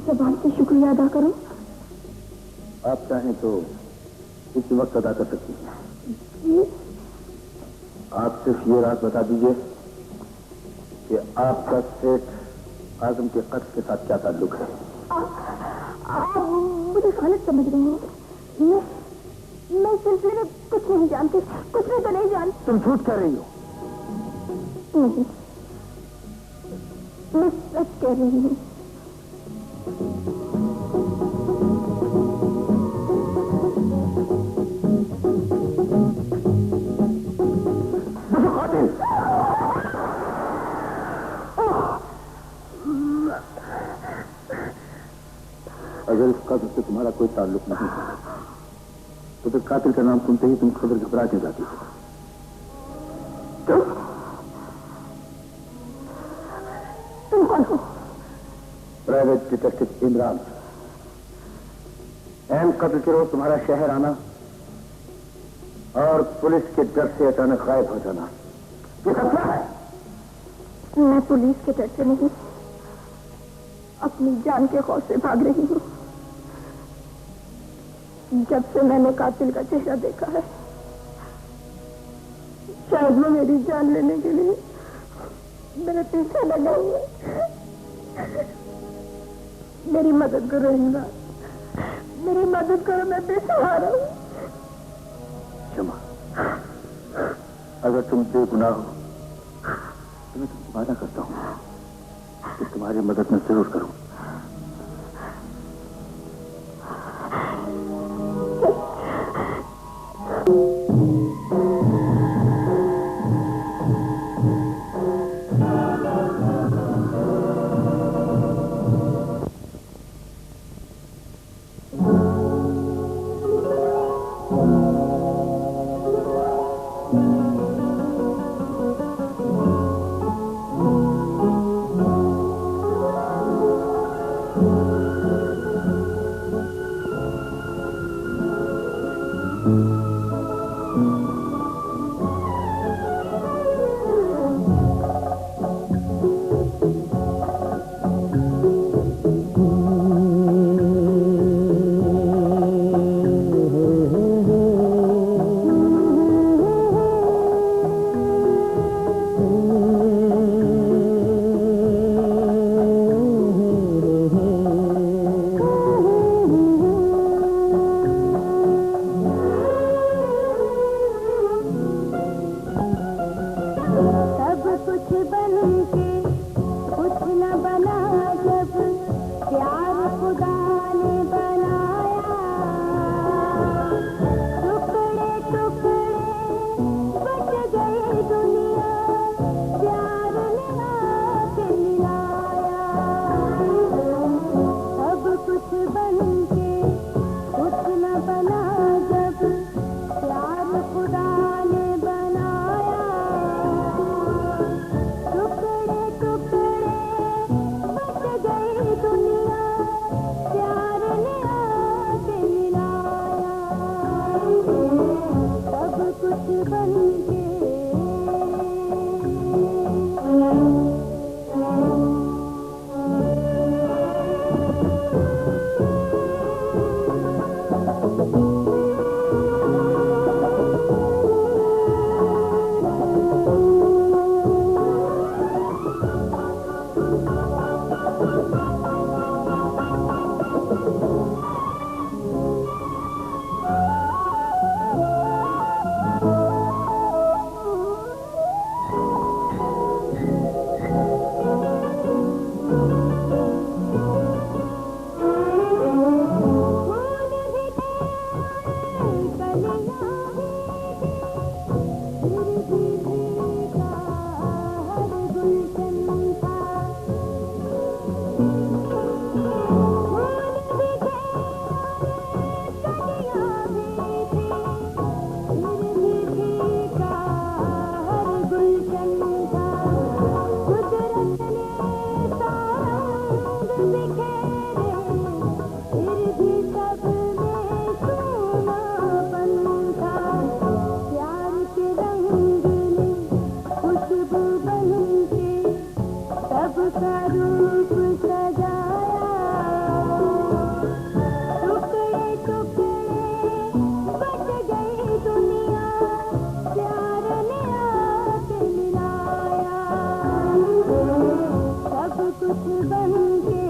जबान से शुक्रिया अदा करूं? आप चाहें तो इसी वक्त अदा कर सकती हैं। आप सिर्फ ये राज बता दीजिए कि आपका सेठ आजम के कत्ल के साथ क्या ताल्लुक है। आप मुझे गलत समझ रहे हैं। मैं इस सिलसिले में कुछ नहीं जानती, कुछ भी तो नहीं जानती। तुम झूठ कह रही हो। नहीं, मैं सच कह रही हूँ। अगर इस कत्ल से तुम्हारा कोई ताल्लुक नहीं है तो फिर कातिल का नाम सुनते ही तुम खबर घबरा के जाती हो। तुम कौन हो? Private detective Imran. अहम कत्ल के रोज तुम्हारा शहर आना और पुलिस के डर से अचानक गायब हो जाना, ये सब क्या है? मैं पुलिस के डर से नहीं, अपनी जान के खौफ से भाग रही हूँ। जब से मैंने कातिल का चेहरा देखा है, शायद वो मेरी जान लेने के लिए मेरे पीछे लगा हुआ है। मेरी मदद करो इमरान, मेरी मदद करो, मैं बेसहारा हूँ। क्षमा, अगर तुम बेगुनाह हो तो मैं तुमसे वादा करता हूँ कि तुम्हारी मदद मैं जरूर करूँ। कुछ बन के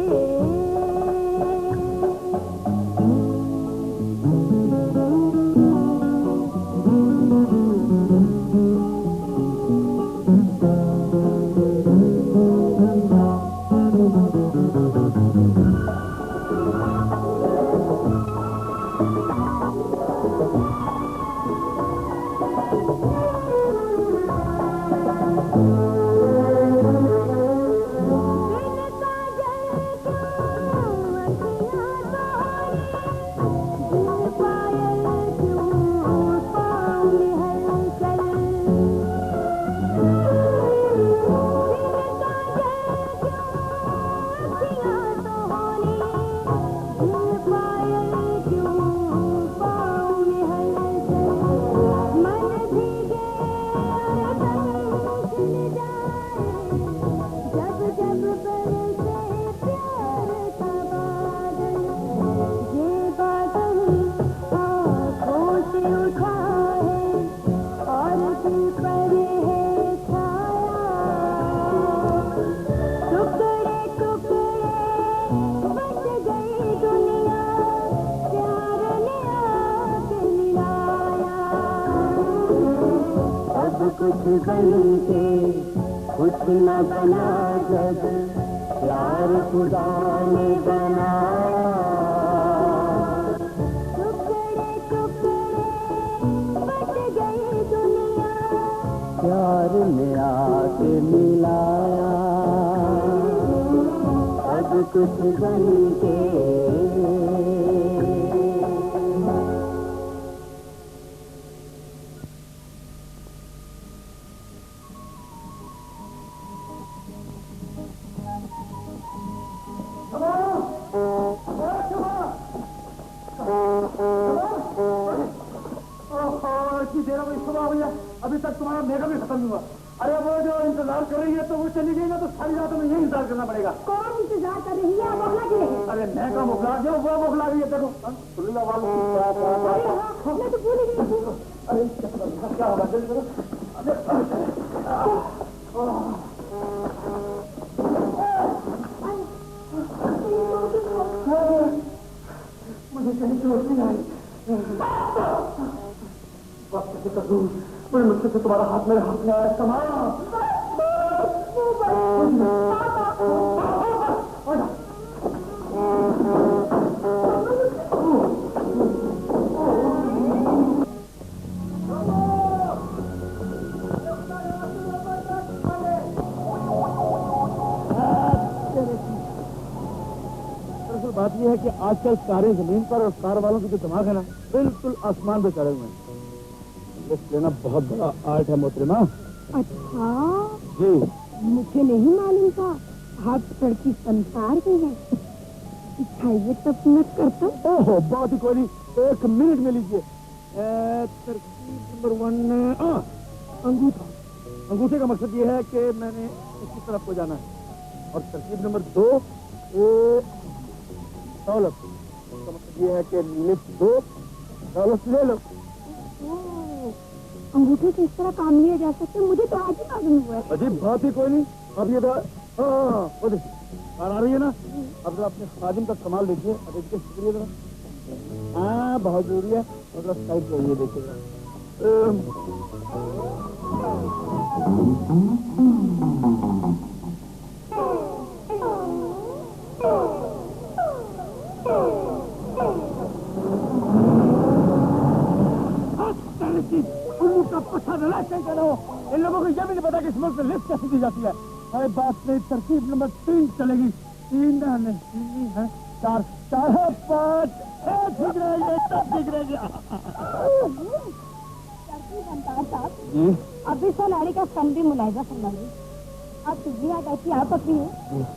कुछ बन के कुछ न बना जब प्यार खुदा ने बनाया टुकड़े टुकड़े बच गई दुनिया प्यार में आके मिलाया अब कुछ बन के अभी तक तुम्हारा मेकअप भी खत्म नहीं हुआ। अरे वो जो इंतजार कर रही है तो वो चली गई ना तो सारी रात में यही इंतजार करना पड़ेगा। कौन इंतजार कर रही है? मोहला की है। अरे मैं का मुखला जो वो मुखला गई है देखो। मैं तो भूल गई थी। अरे क्या होगा जल्दी करो। मुझे कहीं चोट नहीं आई। वक्त कर दूँ मुझे मुझसे तो तुम्हारा हाथ मेरे हाथ में आया कमाल बात यह है कि आजकल कारें जमीन पर और कार वालों की जो दिमाग है ना बिल्कुल आसमान पे चढ़े हुए हैं। लिफ्ट लेना बहुत बड़ा आर्ट है मोहतरमा। अच्छा जी मुझे नहीं मालूम था आप सड़की संसार के हैं। दिखाइए तब मैं करता हूँ। ओहो बहुत ही कोई नहीं, 1 मिनट में लीजिए। तरकीब नंबर 1 अंगूठा। अंगूठे का मकसद ये है कि मैंने इसी तरफ को जाना है। और तरकीब नंबर 2 दौलत। उसका मतलब ये है कि लिफ्ट 2 दौलत ले लो। अंगूठे से इस तरह काम लिए जा सकते, मुझे तो आज ही मालूम हुआ है। अजीब बात ही कोई नहीं। अब ये वो देखिए कार आ रही है ना। अब जरा अपने खादिम का कमाल देखिए। अब इसके शुक्रिया जरा। हाँ बहुत जरूरी है। मतलब साइड चाहिए देखिएगा। का पता करो। इन लोगों को यह भी नहीं पता कि इस मुल्क में लिफ्ट कैसे दी जाती है। अरे बात नहीं, तरकीब नंबर 3 चलेगी। 3 नहीं है 4 है 5 ठीक रहेगी सब ठीक रहेगी। अभी सोनारी का फन भी मुलायजा फरमाइए। अब सुजिया कैसी आप अपनी है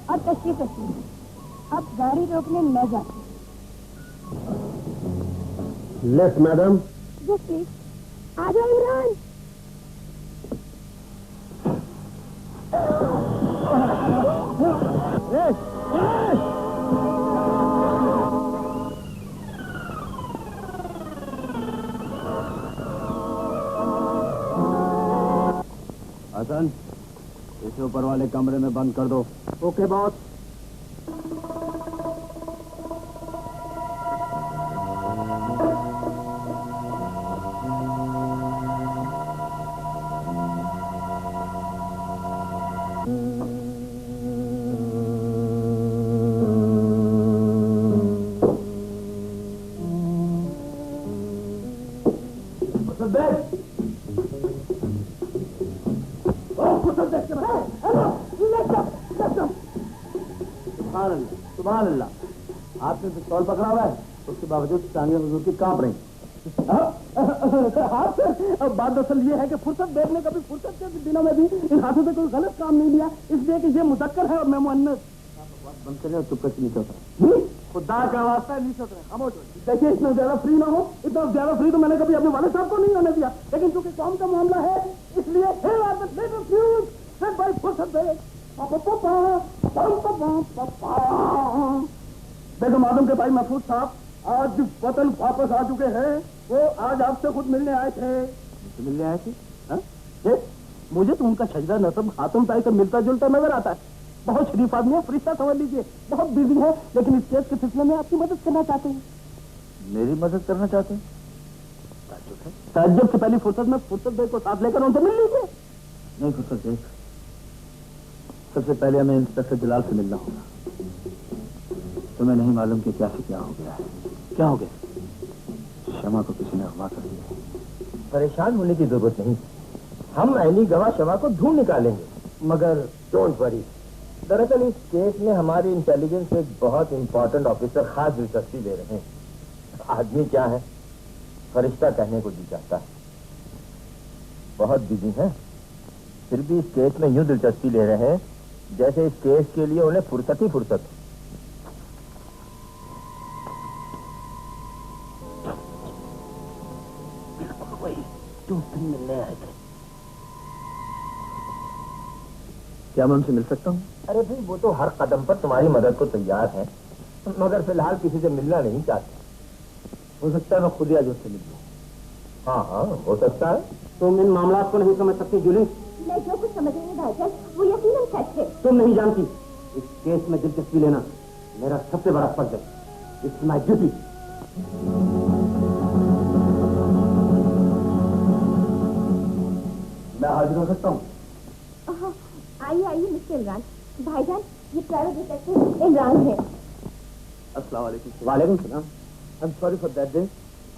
और तशरीफ रखी। अब गाड़ी रोकने न जाती। Left madam. जी प्लीज आ जाओ इमरान। हसन इसे ऊपर वाले कमरे में बंद कर दो। Okay boss. सुभान अल्लाह, आपने पिस्तौल पकड़ा हुआ है, उसके बावजूद टांगे हुजूर की कांप रही। हाथ अब बात दरअसल ये है कि फुर्सत देखने कभी फुर्सत के दिनों में भी इन हाथों से कोई गलत काम नहीं लिया, इसलिए कि ये मुज़क्कर है और मैं मुअन्नस। बंद करें और चुप करके नीचे उतरें। खुदा का वास्ता है, नीचे उतरें, खामोश हो। देखिए इतना ज्यादा फ्री ना हो, इतना ज्यादा फ्री तो मैंने कभी अपने वाले साहब को नहीं होने दिया, लेकिन चूंकि कौम का मामला है इसलिए भाई फुर्सत दे। देखो मालूम के भाई महफूज साहब आज वतन वापस आ चुके हैं, वो आज आपसे खुद मिलने आए थे। मिलने आए थे? मुझे तो उनका शजरा नसब हाथों पाई कर मिलता जुलता नजर आता है। बहुत शरीफ आदमी है, फरिश्ता समझ लीजिए, बहुत बिजी है, लेकिन इस केस के सिलसिले में आपकी मदद करना चाहते हैं। मेरी मदद करना चाहते हैं? ताज्जुब से पहली फुर्सत में फुर्सत बेग को साथ लेकर उनसे मिल लीजिए। नहीं फुर्सत बेग, सबसे पहले हमें इंस्पेक्टर जलाल से मिलना होगा। तुम्हें नहीं मालूम कि क्या से क्या हो गया है। क्या हो गया? शमा को किसी ने अगवा कर दिया। परेशान होने की जरूरत नहीं, हम ऐनी गवाह शमा को ढूंढ निकालेंगे। मगर डोंट वरी, दरअसल इस केस में हमारी इंटेलिजेंस एक बहुत इंपॉर्टेंट ऑफिसर खास दिलचस्पी ले रहे हैं। आदमी क्या है, फरिश्ता कहने को जी चाहता है, बहुत बिजी है, फिर भी इस केस में यूं दिलचस्पी ले रहे हैं जैसे इस केस के लिए उन्हें फुर्सत ही फुर्सत है। बिल्कुल वही जो उस दिन मिलने आए थे। क्या मैं उनसे मिल सकता हूँ? अरे भाई वो तो हर कदम पर तुम्हारी मदद को तैयार है, मगर फिलहाल किसी से मिलना नहीं चाहते। हो सकता है मैं खुद ही आज उससे मिल लूँ। हाँ हाँ हो सकता है। तुम इन मामला को नहीं समझ सकती जूली। मैं जो कुछ समझ रही हूँ भाईजान वो यकीनन सच है। तुम नहीं जानती, इस केस में दिलचस्पी लेना मेरा सबसे बड़ा फर्ज है। It's my duty. मैं हाजिर हो सकता हूँ? आइए आइए मिस्टर इमरान। भाईजान ये प्राइवेट डिटेक्टिव इमरान है। अस्सलाम वालेकुम। वालेकुम सलाम। I am sorry for that day.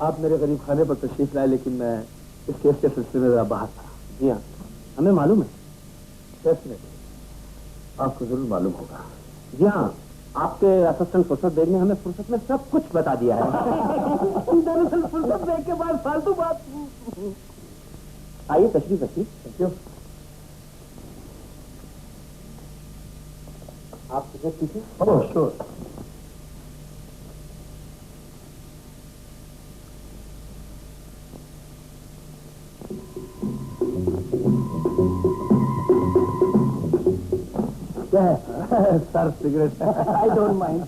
आप मेरे गरीब खाने पर तशरीफ लाए, लेकिन मैं इस केस के सिलसिले में जरा बाहर था। जी हाँ, हमें मालूम है। डेफिनेटली आपको जरूर मालूम होगा। जी हाँ, आपके असिस्टेंट फुर्सत बेग ने हमें फुर्सत में सब कुछ बता दिया है। दरअसल फुर्सत बेग के बाद फालतू बात। आइए तशरीफ रखिए। Thank you. आप सिगरेट पीजिए। Oh sure. क्या है? Sir cigarette. I don't mind.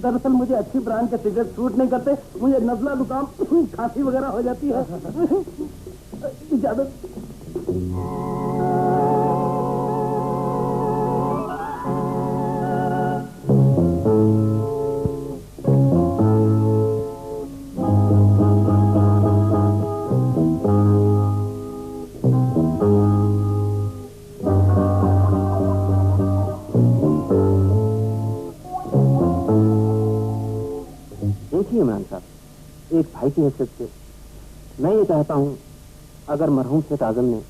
दरअसल मुझे अच्छी ब्रांड के सिगरेट सूट नहीं करते, मुझे नजला जुकाम खांसी वगैरह हो जाती है। इजाजत। देखिए इमरान साहब, एक भाई की हैसियत से मैं ये चाहता हूँ, अगर मरहूम शेख आजम ने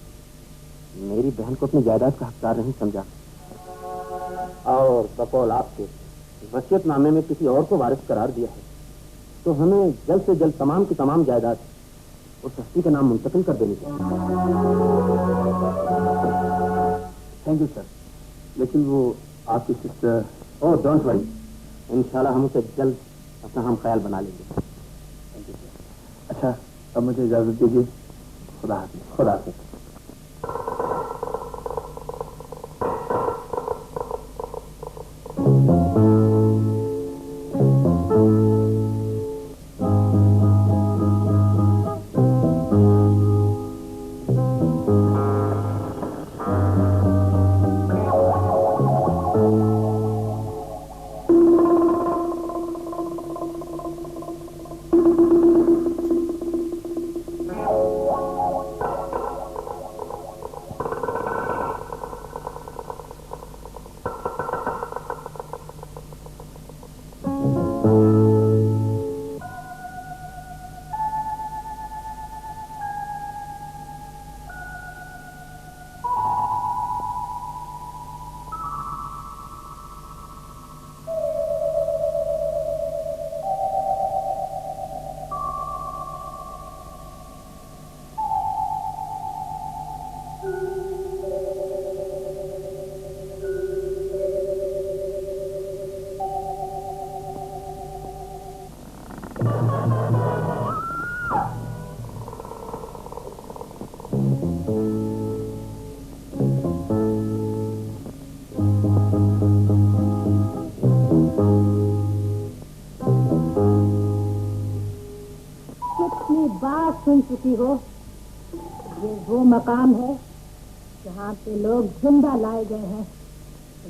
मेरी बहन को अपनी जायदाद का हकदार नहीं समझा और बकौल आपके वसीयतनामे में किसी और को वारिस करार दिया है, तो हमें जल्द से जल्द तमाम की तमाम जायदाद उस हस्ती के नाम मुंतकिल कर देनी चाहिए। थैंक यू सर, लेकिन वो आपकी सिस्टर। ओह डोंट वरी, इंशाल्लाह हम उसे जल्द अपना हम ख्याल बना लेंगे। Thank you sir. अच्छा, अब मुझे इजाजत दीजिए। खुदा हाफिज। खुदा हाफिज। सुन चुकी हो, ये वो मकाम है जहाँ पे लोग जिंदा लाए गए हैं,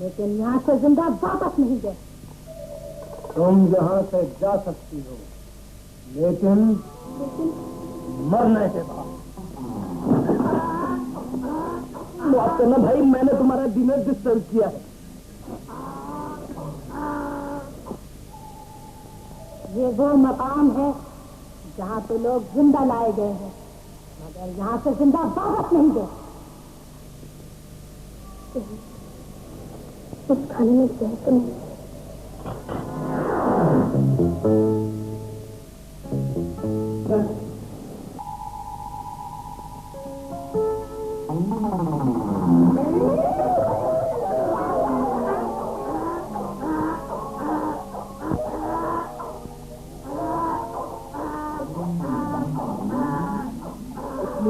लेकिन यहाँ से जिंदा वापस नहीं गए। तुम यहाँ से जा सकती हो, लेकिन मरने के बाद। माफ करना भाई, मैंने तुम्हारा डिनर डिस्टर्ब किया है। ये वो मकाम है जहाँ पे लोग जिंदा लाए गए हैं, मगर यहाँ से जिंदा वापस नहीं गए। उस खाने में जहर तो नहीं?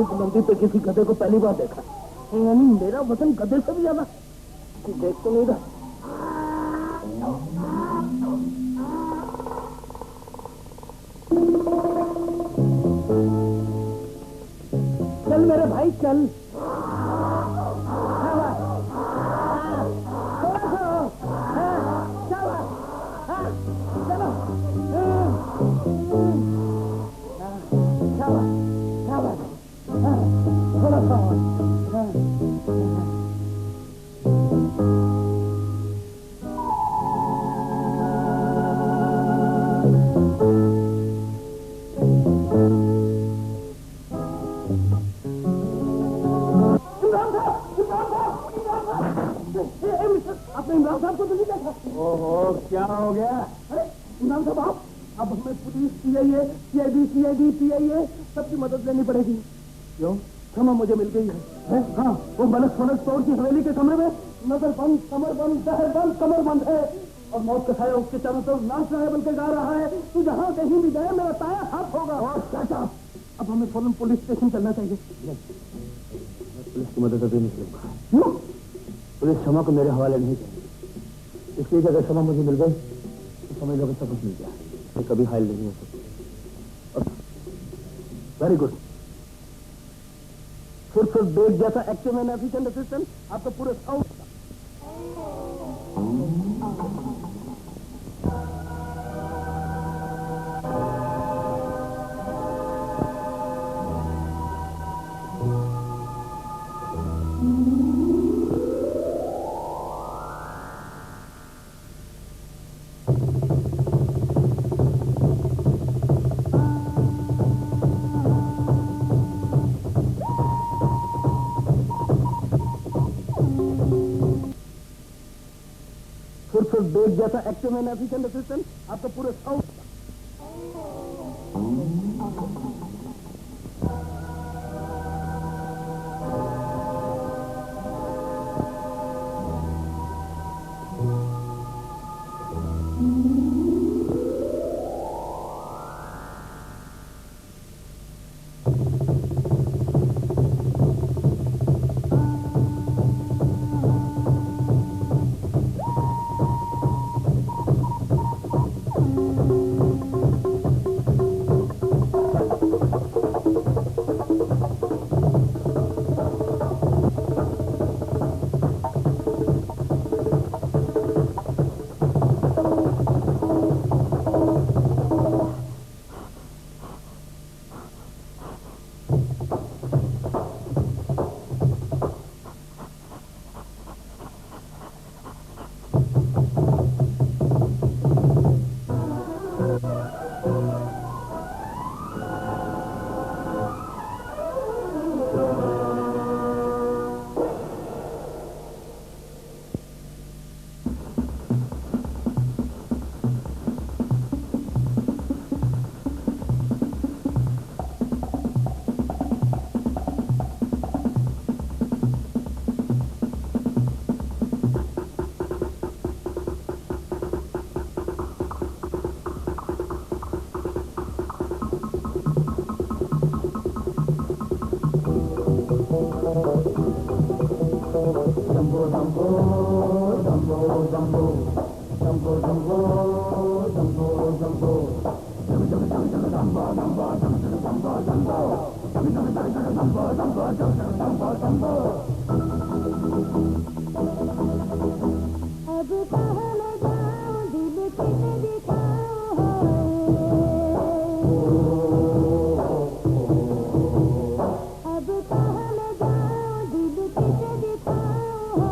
बुलंदी पे किसी गधे को पहली बार देखा, यानी मेरा वजन गधे से भी ज्यादा। देख तो नहीं रहा। चल मेरे भाई चल। आपने इमरान साहब को तो नहीं देखा? ओहो, क्या हो गया? अरे इमरान साहब आप, अब हमें पुलिस, सीआईए, सीआईडी, पीआईए सबकी मदद लेनी पड़ेगी। क्यों? क्षमा मुझे मिल गई है? हाँ, वो मलक सोनक तोड़ की हवेली के कमरे में नजर बंद, कमर बंद, जहर बंद, कमर बंद है और मौत का साया उसके चारों तरफ नाच रहा है, बल्कि गा रहा है, तू जहाँ कहीं भी जाए मेरा ताया हाथ होगा। अब हमें फौरन पुलिस स्टेशन चलना चाहिए। पुलिस की मदद अभी नहीं करूंगा। पुलिस क्षमा को मेरे हवाले नहीं करेगी, इसलिए अगर क्षमा मुझे मिल गई तो समझ लो सब कुछ मिल गया। मैं कभी हायल नहीं हो सकती। Very good. फुर्सत बेग जैसा एक्टिव एंड एफिशिएंट असिस्टेंट आपका पूरे साउथ। बेग जैसा एक्टिव एंड एफिशिएंट असिस्टेंट आपका पूरे साउथ। अब कहाँ न जाऊं दिल किसे दिखाऊं अब कहाँ न जाऊं दिल किसे दिखाऊं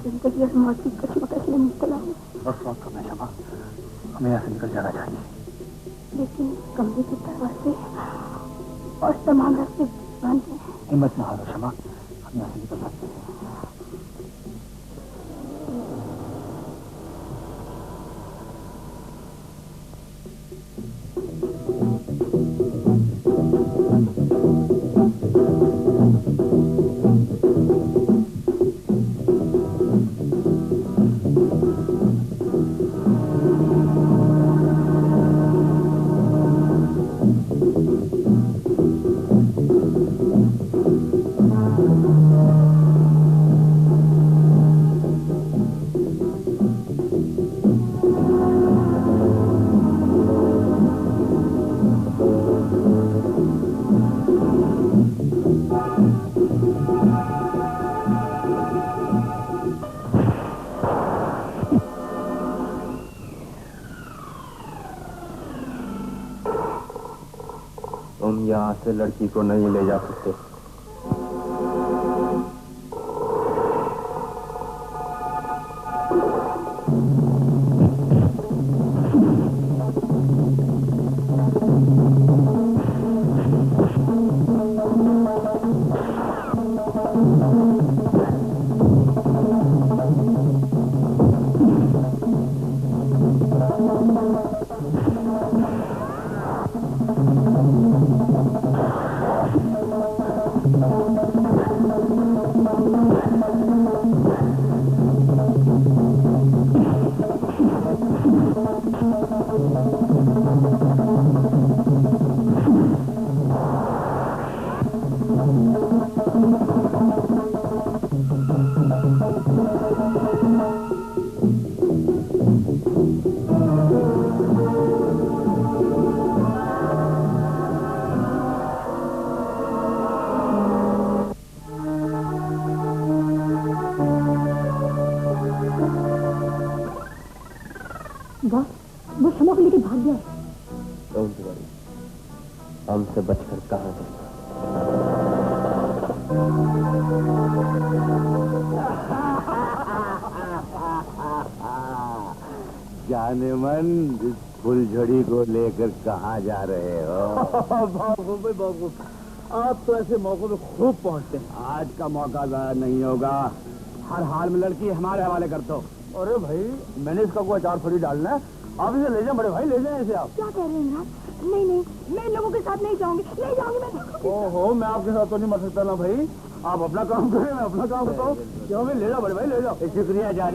जिंदगी और मौत की कश्मकश में मुब्तला हूँ। बस मौत का शमा, हमें यहाँ से निकल जाना चाहिए। लेकिन कमरे के दरवाजे और तमाम रास्ते बंद हैं। हिम्मत न हारो शमा, हम यहाँ से निकल सकते हैं। यहाँ से लड़की को नहीं ले जा सकते। वो शमा को लेके भाग गया। हमसे बचकर कहाँ गए? जाने मन इस फुलझड़ी को लेकर कहाँ जा रहे हो? बाबू आप तो ऐसे मौकों में खूब पहुंचते हैं। आज का मौका ज़ाया नहीं होगा। हर हाल में लड़की हमारे हवाले कर दो। अरे भाई मैंने इसका कोई अचार थोड़ी डालना है। आप इसे ले जाए बड़े भाई, ले जाए इसे आप। क्या कह रहे हैं इमरान? नहीं नहीं, मैं इन लोगों के साथ नहीं जाऊंगी, नहीं जाऊंगी मैं। ओहो, मैं आपके साथ तो नहीं मर सकता ना भाई। आप अपना काम करें, मैं अपना काम करता हूँ। क्यों भाई, ले जाओ बड़े भाई, ले जाओ। शुक्रिया जा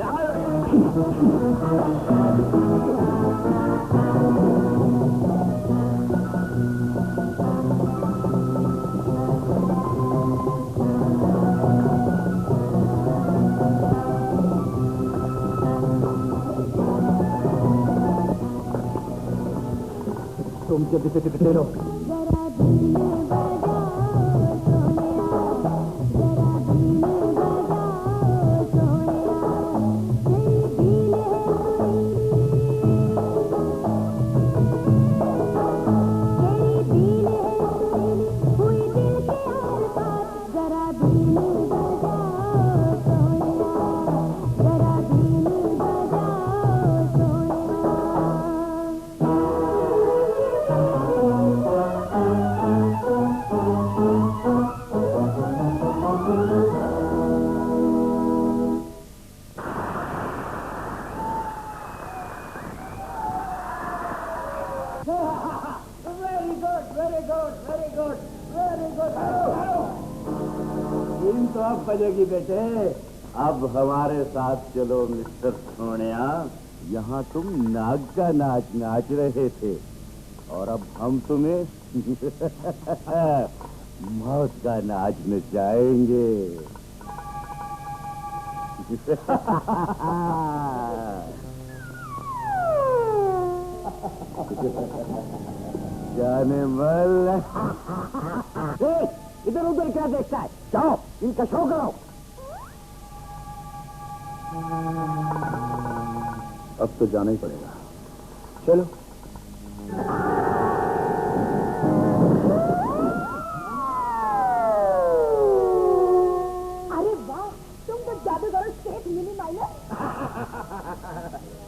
तुम जल्दी से टिकट ले लो। बजेगी बेटे। अब हमारे साथ चलो मिस्टर सोनिया। यहाँ तुम नाग का नाच नाच रहे थे और अब हम तुम्हें मौत का नाच नचाएंगे। जाने वाला इधर उधर क्या देखता है? जाओ इनका शो करो। अब तो जाना ही पड़ेगा। चलो। अरे वाह, तुम तो जादूगर शेख मिनी माइनर।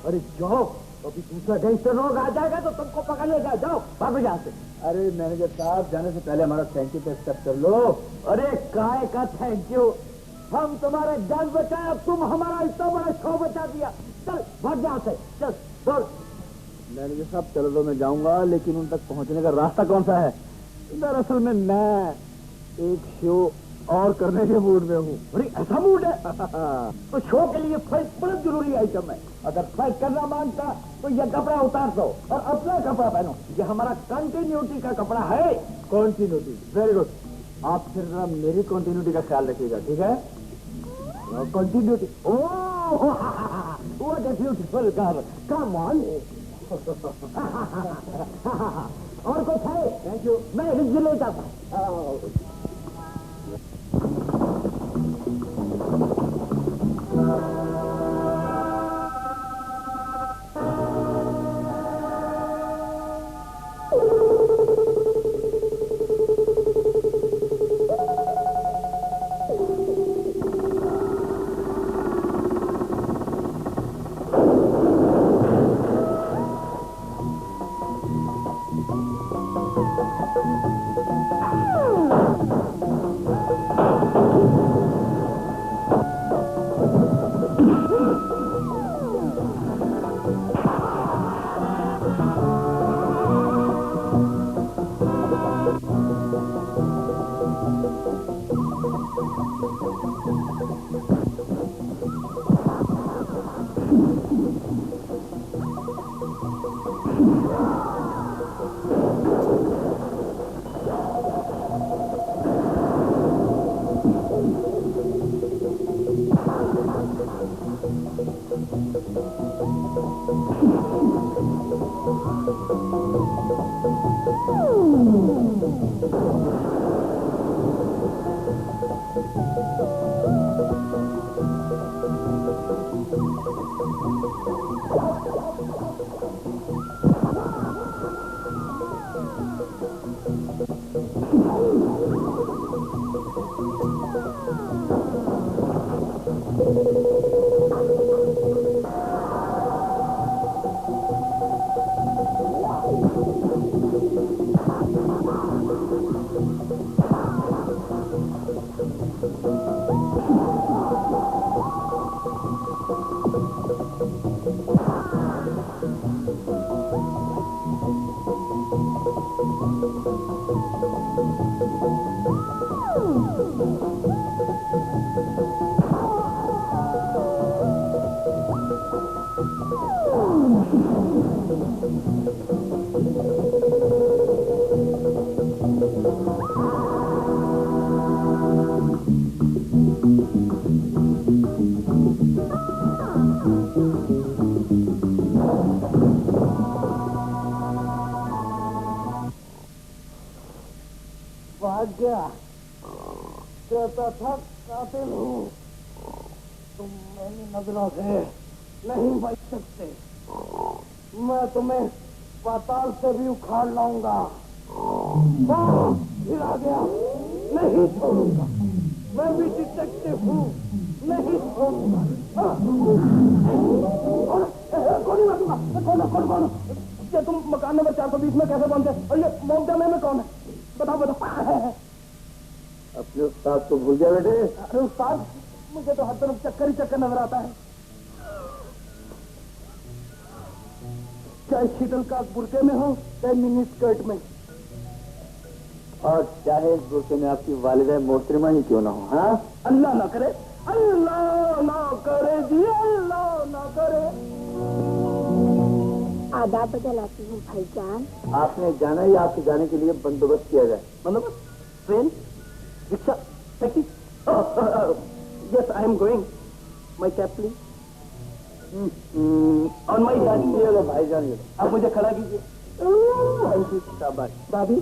अरे जाओ, अभी दूसरा गैंगस्टर लोग आ जाएगा तो तुमको पकड़ ले जाओ। जाओ भागो यहाँ से। अरे मैनेजर साहब, जाने से पहले हमारा थैंक यू पे एक्सेप्ट कर लो। अरे काय का थैंक यू? हम तुम्हारे जान बचाए, अब तुम हमारा इतना बड़ा शो बचा दिया। चल भाग यहाँ से, चल दौड़। मैनेजर साहब चलो तो मैं जाऊंगा, लेकिन उन तक पहुंचने का रास्ता कौन सा है? दरअसल में मैं एक शो और करने के मूड में हूँ। अरे ऐसा मूड है? तो शो के लिए फाइट बड़ा जरूरी आइटम है। अगर फाइट करना मांगता तो ये कपड़ा उतार दो और अपना कपड़ा पहनो। ये हमारा कंटिन्यूटी का कपड़ा है। Continuity, very good. आप फिर मेरी कंटिन्यूटी का ख्याल रखिएगा, ठीक है? Continuity. Oh what a beautiful girl, come on. और कुछ है? Thank you. मैं रिज ले जाता हूँ। भाग्य कहता था कातिल हूँ, तुम मेरी नजरों से नहीं बच सकते। मैं तुम्हें पाताल से भी उखाड़ लाऊंगा। फिर आ गया, नहीं छोड़ूंगा। मैं भी डिटेक्टिव हूँ, नहीं छोड़ूंगा। गोली मारूंगा। कौन? ये तुम मकान नंबर 420 में कैसे पहुंचे? और ये मोहम्मद में कौन है? बताओ। अपने उस्ताद को भूल गया बेटे? अरे उस्ताद, मुझे तो हर तरफ चक्कर ही चक्कर नजर आता है। चाहे शीतल का बुरके में हो, चाहे मिनी स्कर्ट में, और चाहे इस बुरके में आपकी वालिदा मोहतरमा ही क्यों ना हो। हाँ, अल्लाह ना करे, अल्लाह ना करे जी, अल्लाह ना करे। आदाब बदलाती हूँ भाईजान। आपने जाना ही आपके जाने के लिए बंदोबस्त किया जाए। बंदोबस्त? Train, rickshaw, taxi? Yes, I am going. My cab please. On my गाड़ी। ये लो भाईजान, आप मुझे खड़ा कीजिए। Thank you. शाबाश। भाभी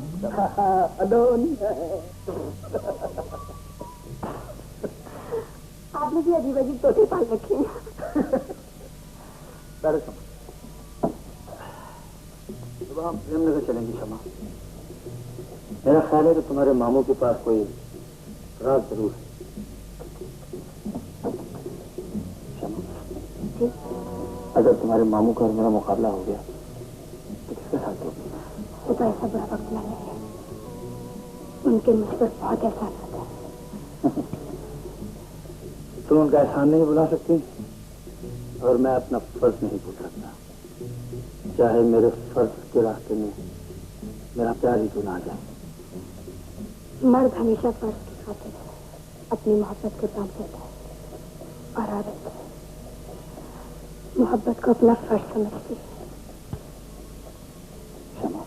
अलोन। आपने भी अजीब अजीब तोते पाल रखे हैं। सुबह हम प्रेमनगर चलेंगे शमा। मेरा ख्याल है कि तुम्हारे मामू के पास कोई राज जरूर है। शमा, अगर तुम्हारे मामू का और मेरा मुकाबला हो गया तो किसके साथ दोगे? वो तो ऐसा बुरा वक्त लाने है, उनके मुझ पर बहुत एहसान होता है। तुम उनका एहसान नहीं बुला सकती और मैं अपना फर्ज नहीं भूल सकता, चाहे मेरे फर्ज के रास्ते में मेरा प्यार ही क्यों ना आ जाए। मर्द हमेशा फर्ज की खातिर अपनी मोहब्बत को बांध देता है और औरत मोहब्बत को अपना फर्ज समझती है। क्षमा।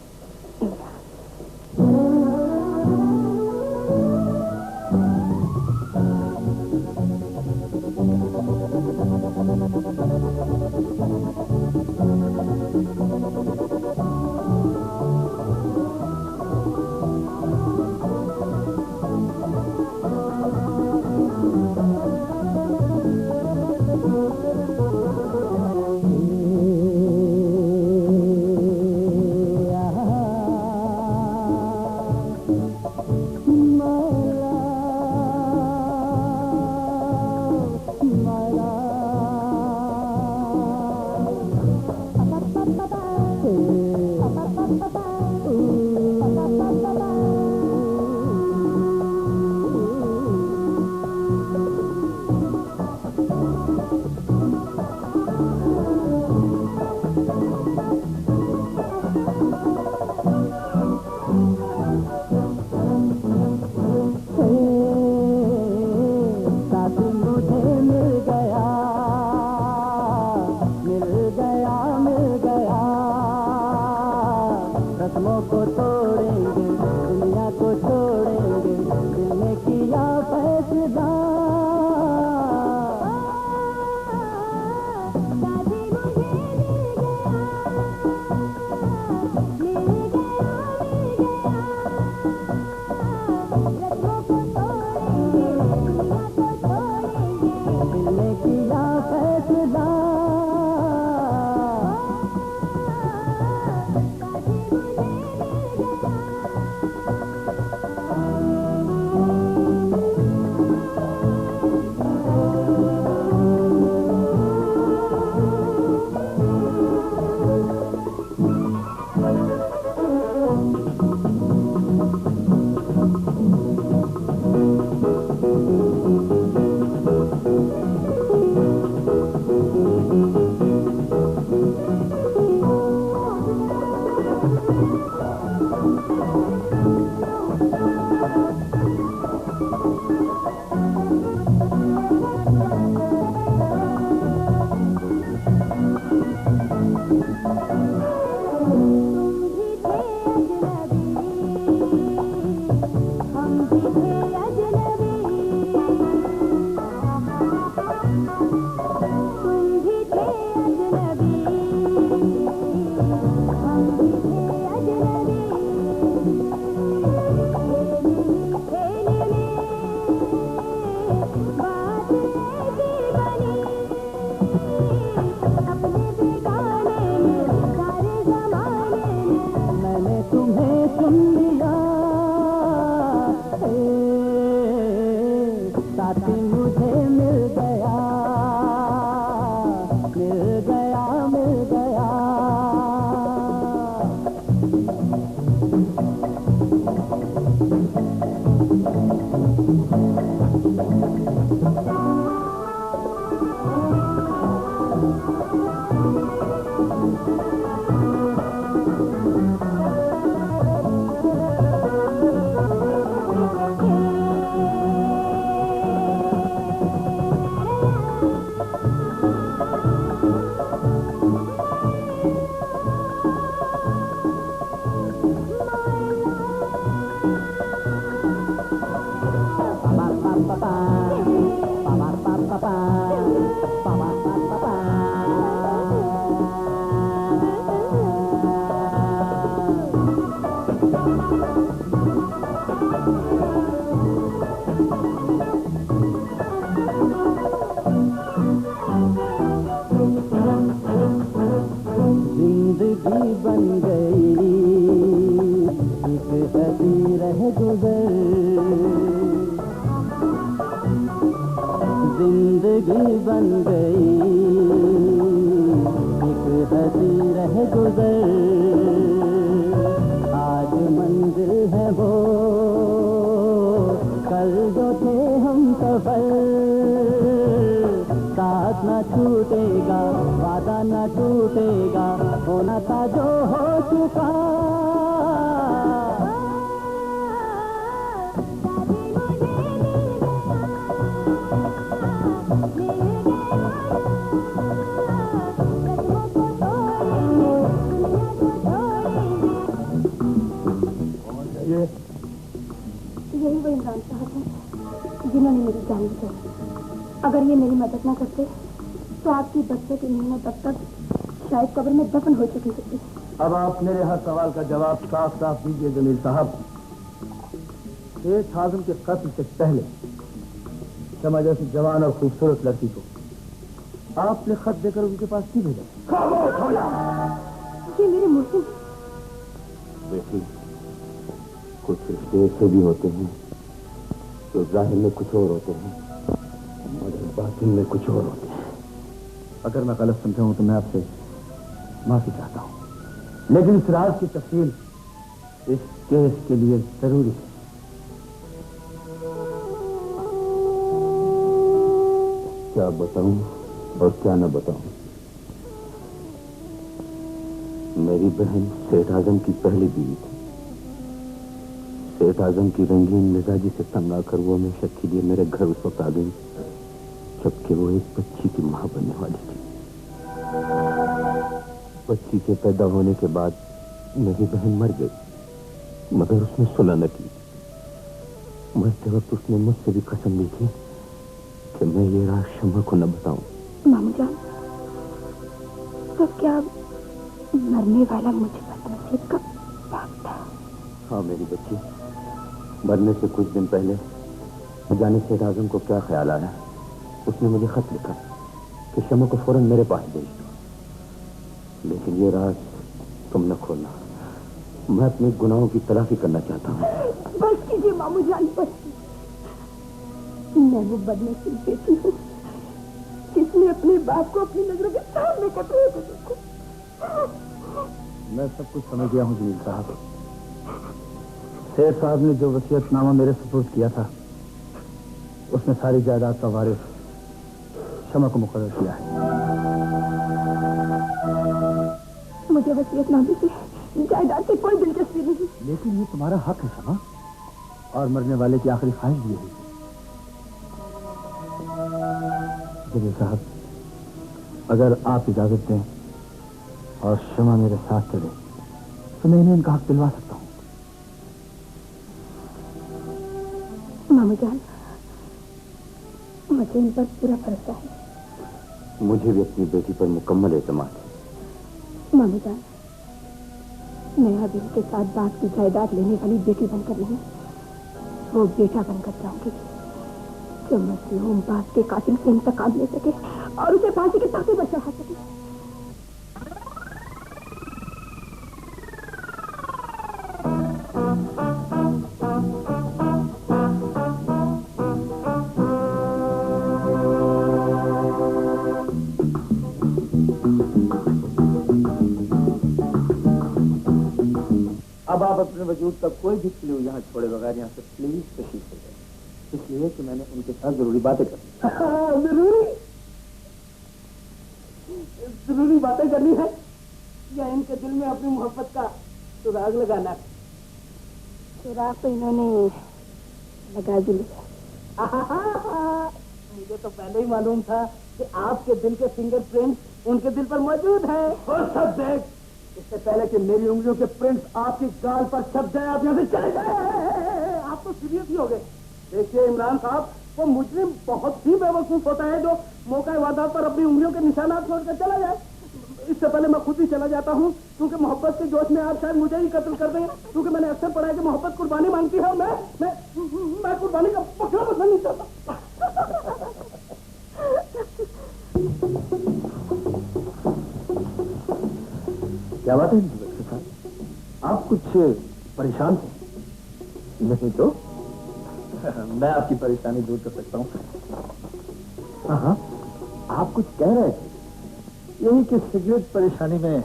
अगर ये मेरी मदद ना करते तो आपकी बच्चे की महीनों तक शायद कब्र में दफन हो चुकी होती। अब आप मेरे हर सवाल का जवाब साफ साफ दीजिए जमील साहब। शेख हाजिम के कत्ल से पहले शमा जैसी जवान और खूबसूरत लड़की को आपने खत देकर उनके पास क्यों भेजा? खामोश हो जा। ये मेरे मुझसे बेटी, कुछ रिश्ते ऐसे भी होते हैं जो जाहिर में कुछ और होते हैं मगर बातिन में कुछ और होते हैं। अगर मैं गलत समझा हूं तो मैं आपसे माफी चाहता हूं, लेकिन इस राज की तफसील इस केस के लिए जरूरी है। क्या बताऊं और क्या न बताऊं? मेरी बहन सेठ आजम की पहली बीवी थी। सेठ आजम की रंगीन मिजाजी से तंग आकर वो हमेशा के लिए मेरे घर उस वक्त आ गई जबकि वो एक बच्ची की मां बनने वाली थी। बच्ची के पैदा होने के बाद मेरी बहन मर गई मगर उसने सुलह न की। मरते वक्त उसने मुझसे भी कसम ली थी कि मैं ये राज शमा को न बताऊं। मामू जान, तो क्या मरने वाला मुझे बदनसीब का बाप था? हाँ मेरी बच्ची, मरने से कुछ दिन पहले जाने सेठ आजम को क्या ख्याल आया, उसने मुझे खत लिखा कि शमा को फौरन मेरे पास भेज दो। लेकिन ये राज तुम न खोलना, मैं अपने गुनाहों की तलाफी करना चाहता हूँ। बस कीजिए मामू जान, बस। मैं वो बदनसीब बेटी हूँ किसने अपने बाप को अपनी नजरों के सामने कटोरे को देखो। मैं सब कुछ समझ गया हूँ जमील साहब। सेठ साहब ने जो वसीयतनामा मेरे सुपुर्द किया था उसमें सारी जायदाद का वारिस शमा को मुकर्रर किया है। मुझे वसीयतनामे से जायदाद से कोई दिलचस्पी नहीं। लेकिन ये तुम्हारा हक है शमा, और मरने वाले की आखिरी ख्वाहिश भी है। जमील साहब, अगर आप इजाजत दें और शमा मेरे साथ चले तो मैं इन्हें इनका हक दिलवा सकता हूँ। मामू जान, मुझे मुझे इन पर पूरा भरोसा है। मुझे भी अपनी बेटी पर मुकम्मल एतमाद है। मम्मी जान, मैं अब इनके साथ बाप की जायदाद लेने वाली बेटी बनकर नहीं, वो बेटा बनकर जाऊंगी जो मजलूम बाप के कातिल से इंतकाम ले सके और उसे फांसी के ताकि पर चढ़ा सके। अब आप अपने वजूद का कोई भी क्लू यहाँ छोड़े बगैर यहाँ से प्लीज तशरीफ हो जाए, इसलिए कि मैंने उनके साथ जरूरी बातें करनी। जरूरी बातें करनी है या इनके दिल में अपनी मोहब्बत का सुराग लगाना है? सुराग तो इन्होंने लगा दी। मुझे तो पहले ही मालूम था कि आपके दिल के फिंगरप्रिंट्स उनके दिल पर मौजूद है। और सब देख, इससे पहले कि मेरी उंगलियों के प्रिंट्स आपकी गाल पर छप जाए आप यहाँ से चले जाए। आप तो सीरियस ही हो गए। देखिए इमरान साहब, वो मुजरिम बहुत ही बेवकूफ होता है जो मौका वारदात पर अपनी उंगलियों के निशानात छोड़कर चला जाए। इससे पहले मैं खुद ही चला जाता हूँ, क्योंकि मोहब्बत के जोश में आप शायद मुझे ही कत्ल कर दें, क्योंकि मैंने अक्सर पढ़ा है कि मोहब्बत कुर्बानी मांगती है और मैं कुर्बानी का पकड़ा पसंद नहीं करता। क्या बात है डॉक्टर साहब, आप कुछ परेशान थे? नहीं तो मैं आपकी परेशानी दूर कर सकता हूँ। हाँ, आप कुछ कह रहे थे। यही कि सिगरेट परेशानी में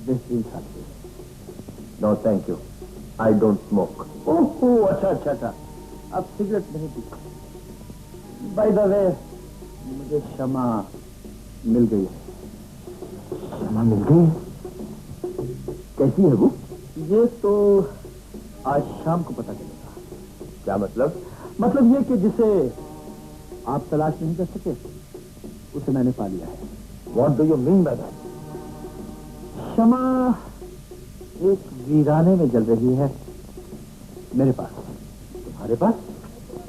बेहतरीन साथी है। No thank you, I don't smoke. ओह अच्छा, आप सिगरेट नहीं पीते। बाय द वे, मुझे क्षमा मिल गई है। क्षमा मिल गई है? कैसी है वो? ये तो आज शाम को पता चलेगा। क्या मतलब? मतलब ये कि जिसे आप तलाश नहीं कर सके उसे मैंने पा लिया है। What do you mean by that? क्षमा एक वीराने में जल रही है मेरे पास। तुम्हारे पास?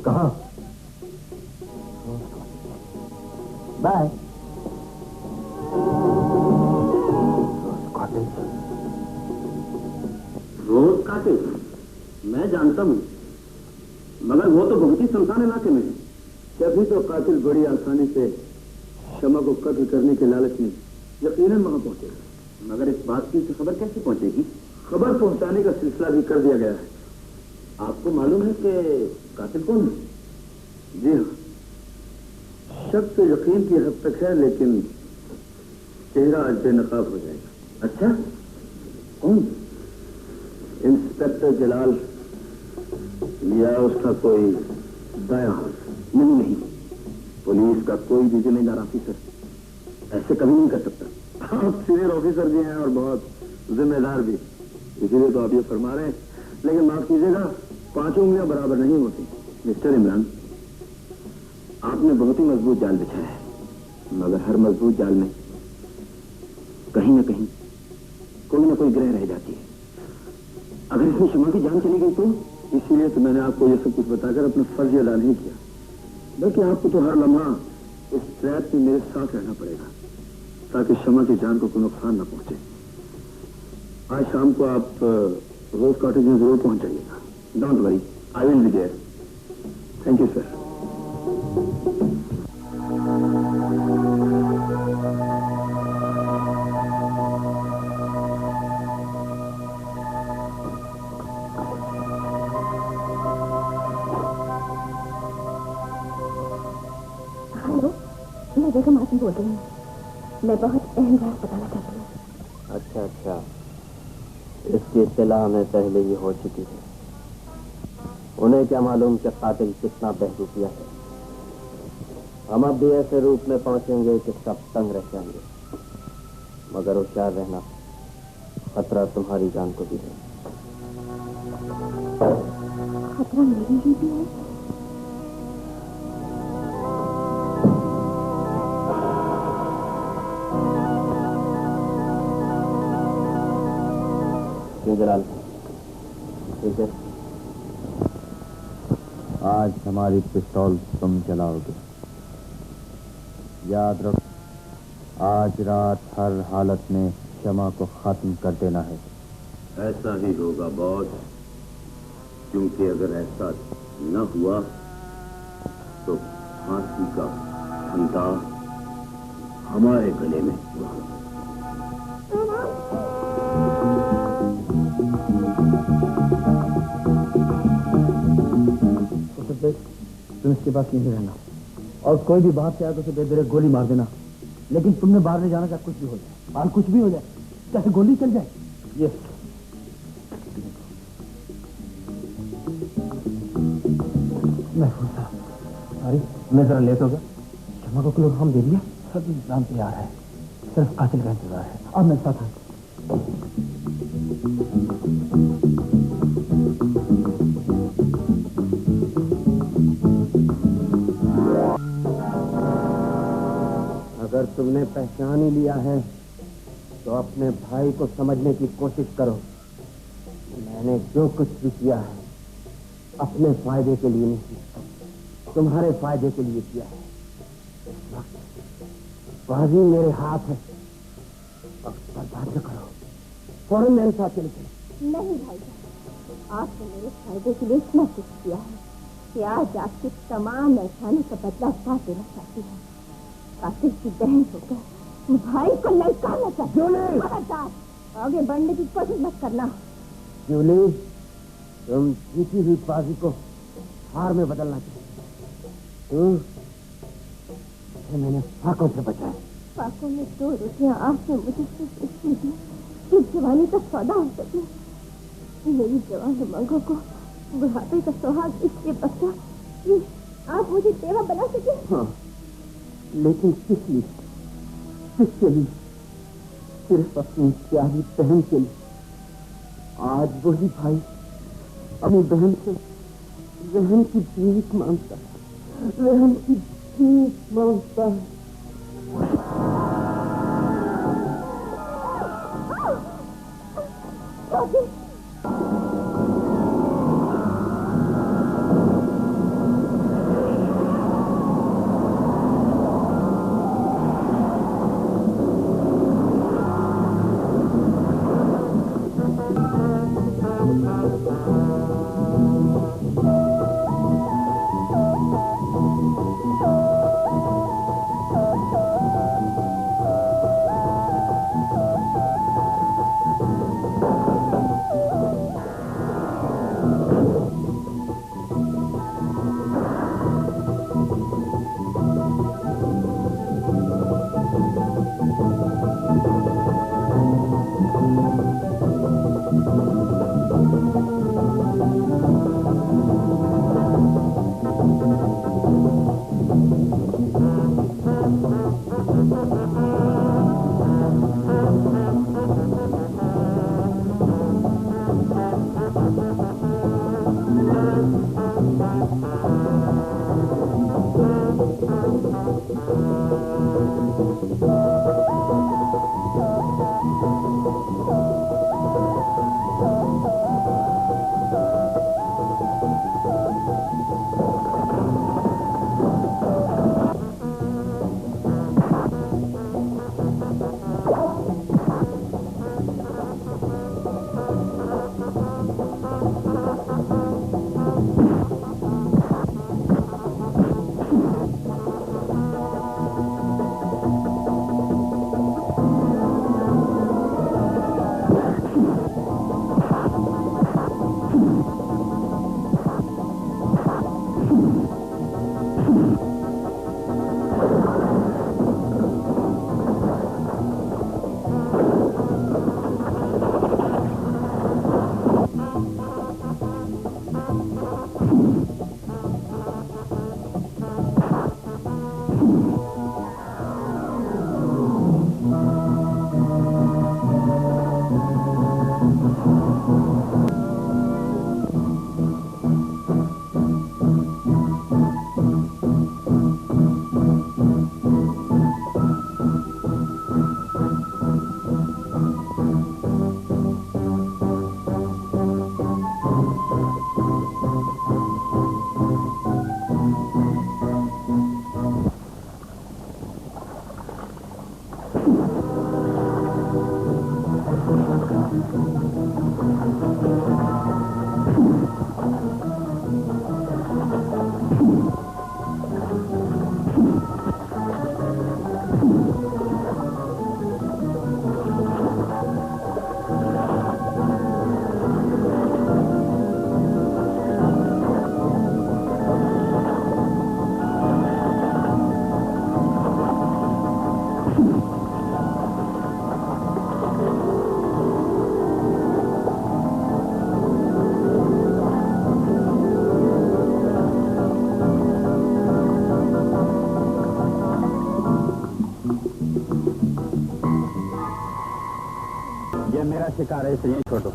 कहाँ? बाय। रोज कातिल मैं जानता हूँ, मगर वो तो बहुत ही शमशान इलाके में है। तभी तो कातिल बड़ी आसानी से क्षमा को कत्ल करने के लालच में यकीनन वहां पहुंचेगा। मगर इस बात की खबर कैसे पहुंचेगी? खबर पहुंचाने का सिलसिला भी कर दिया गया है। आपको मालूम है कि कातिल कौन है? जी हाँ, शक तो यकीन की हद तक है, लेकिन चेहरा आज बेनकाब हो जाएगा। अच्छा, कौन? इंस्पेक्टर जलाल या उसका कोई दाया हाथ? नहीं, पुलिस का कोई भी जिम्मेदार ऑफिसर ऐसे कभी नहीं कर सकता। आप सीनियर ऑफिसर भी हैं और बहुत जिम्मेदार भी, इसीलिए तो आप ये फरमा रहे हैं। लेकिन माफ कीजिएगा, 5 उंगलियां बराबर नहीं होती। मिस्टर इमरान, आपने बहुत ही मजबूत जाल बिछाया है, मगर हर मजबूत जाल में कहीं ना कहीं कोई ना कोई ग्रह रह जाती है। अगर इसमें क्षमा की जान चली गई तो? इसीलिए तो मैंने आपको ये सब कुछ बताकर अपना फर्ज अदा नहीं किया, बल्कि आपको तो हर लम्हा इस ट्रैप में मेरे साथ रहना पड़ेगा ताकि क्षमा की जान को कोई नुकसान न पहुंचे। आज शाम को आप रोज कॉटेज में जरूर पहुंच जाइएगा। Don't worry, I will be there. Thank you sir. मैं बेगम आसिम बोल रही हूँ। मैं बहुत अहम राज बताना चाहती हूँ। अच्छा, इसकी इत्तला हमें पहले ही हो चुकी है। उन्हें क्या मालूम कि कातिल कितना बहरूपिया है। हम अब भी ऐसे रूप में पहुंचेंगे कि सब तंग रह जाएंगे, मगर होशियार रहना, खतरा तुम्हारी जान को भी है। खतरा मेरी ही भी है। जलाल, ठीक है, आज हमारी पिस्तौल तुम जलाओगे। याद रख, आज रात हर हालत में शमा को खत्म कर देना है। ऐसा ही होगा बॉस, क्योंकि अगर ऐसा न हुआ तो फांसी का फंदा हमारे गले में हुआ। तुम इसके पास नहीं रहना, और कोई भी बात से आए तो उसे बेदरे गोली मार देना। लेकिन तुमने बाहर नहीं जाना, चाहे कुछ भी हो जाए, बाहर कुछ भी हो जाए, चाहे गोली चल जाए। ये महफूज साहब, अरे मैं जरा लेट हो गया। शमा को किलोग्राम दे दिया, सब इंतजाम तैयार है, सिर्फ कातिल का इंतजार है। अब मैं साथ हूँ। अगर तुमने पहचान ही लिया है तो अपने भाई को समझने की कोशिश करो। मैंने जो कुछ भी किया है अपने फायदे के लिए नहीं किया, तुम्हारे फायदे के लिए किया है। इस वक्त बाजी मेरे हाथ है, वक्त बर्बाद न करो, फौरन मेरे साथ चले चलो। नहीं भाई, आपने मेरे फायदे के लिए इतना कुछ किया है कि आज आपकी तमाम एहसानों का बदला उठा देना चाहती है। कातिल की बहन होकर भाई को ललकारना चाहती है। खबरदार, आगे बढ़ने की कोशिश मत करना। जूली, तुम जीती हुई बाजी को हार में बदलना चाहती। मैंने फाकों से बचाया। फाकों में 2 रोटियां आपने मुझे सिर्फ इसलिए दी कि जवानी का सौदा हो सके। मेरी जवान उमंगों को बुढ़ापे का सुहाग इसलिए बचा कि आप मुझे तेरा बना सके। हाँ, लेकिन किस लिए? किसके लिए? सिर्फ अपनी प्यारी बहन के लिए। आज वही भाई अपनी बहन से रहम की भीख मांगता है, रहम की भीख मांगता है। ये मेरा शिकार है, इसे यहीं छोड़ दो।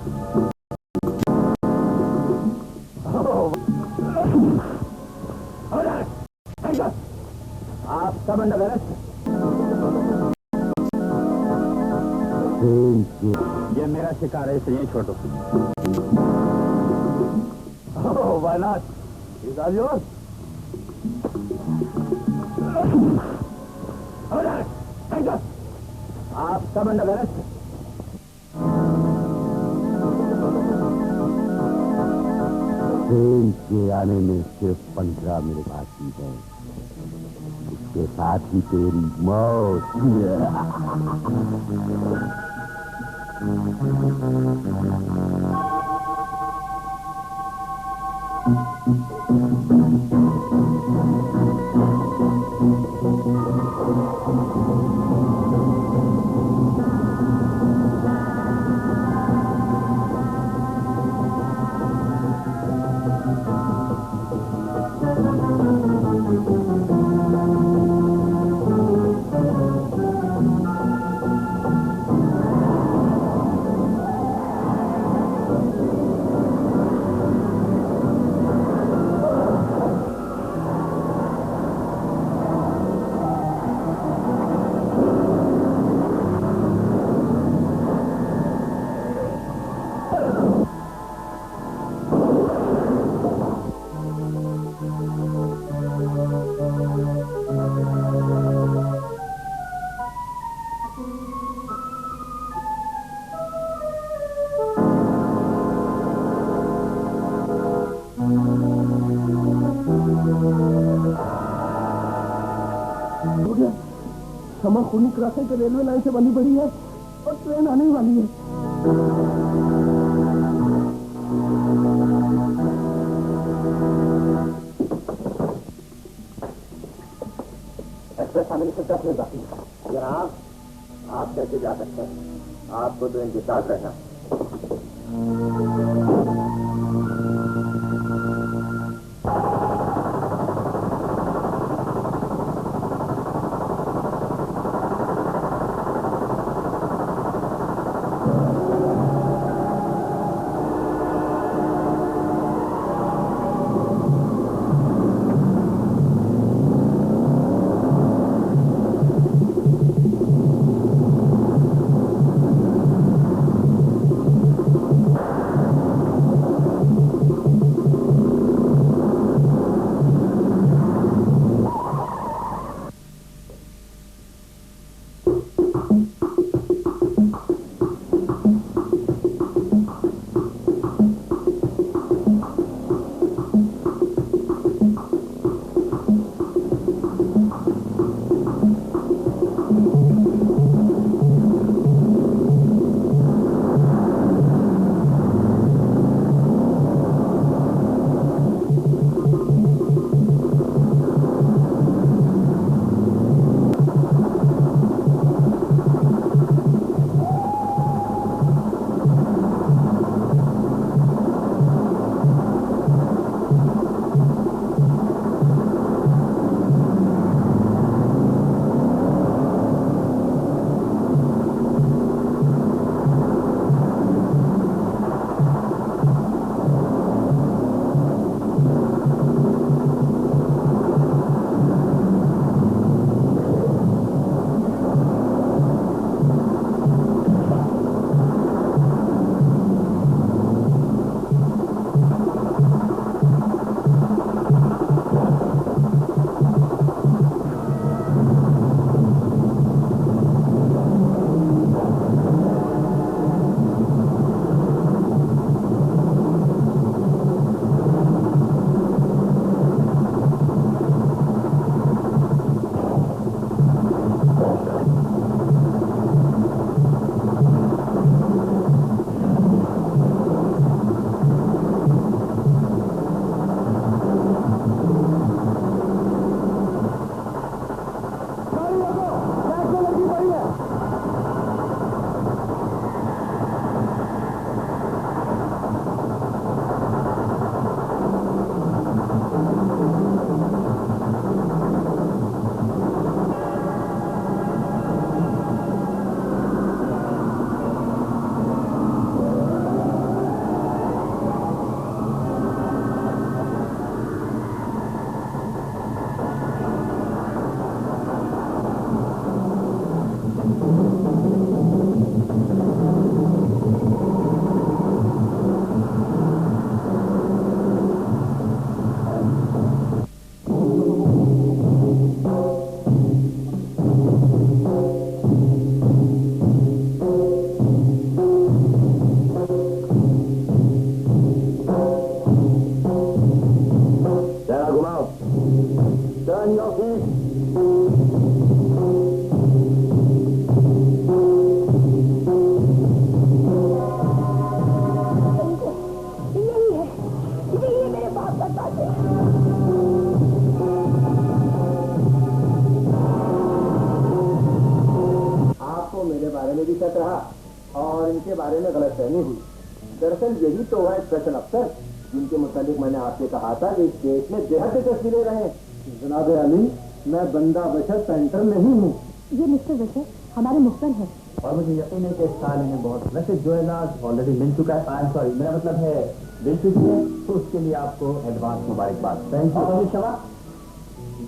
आप सब अंडर अरेस्ट। ये मेरा शिकार है, इसे यहीं छोड़ दो। Why not? These are yours. आप सब अंडर अरेस्ट। ट्रेन के आने में सिर्फ 15 मिनट बाकी है, उसके साथ ही तेरी मौत। समर खूनी क्रॉसिंग के रेलवे लाइन से बनी पड़ी है और ट्रेन आने वाली है। एक्सप्रेस आने से 10 मिनट बाकी है। जनाब, आप कैसे जा सकते हैं? आपको तो इनके साथ रहना। में भी शक रहा और इनके बारे में गलतफहमी हुई। दरअसल यही तो है स्पेशल अफसर जिनके मुतालिक मैंने आपसे कहा था कि इस केस में बेहद तस्वीरें रहे। जनाब अली, मैं बंदा बशर पेंटर नहीं हूँ। ये मिस्टर बशर हमारे मुखबिर हैं। और मुझे यकीन है कि इस साल इन्हें बहुत वैसे जो है ना ऑलरेडी मिल चुका है। आई एम सॉरी, मेरा मतलब है मिल चुकी है, तो उसके लिए आपको एडवांस मुबारकबाद। Thank you. शबा,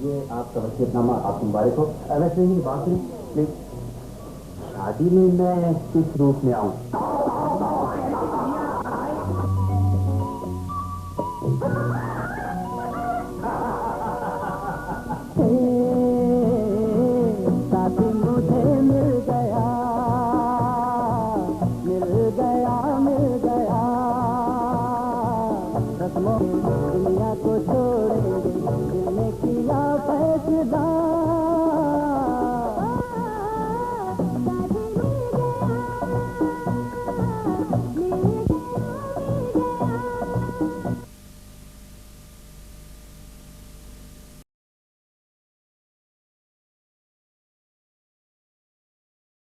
ये आपका वसीयतनामा, आपको मुबारक हो। वैसे ही बात करें प्लीज, शादी में मैं किस रूप में आऊँ? साथी मुझे मिल गया, मिल गया, मिल गया। रस्मों दुनिया को छोड़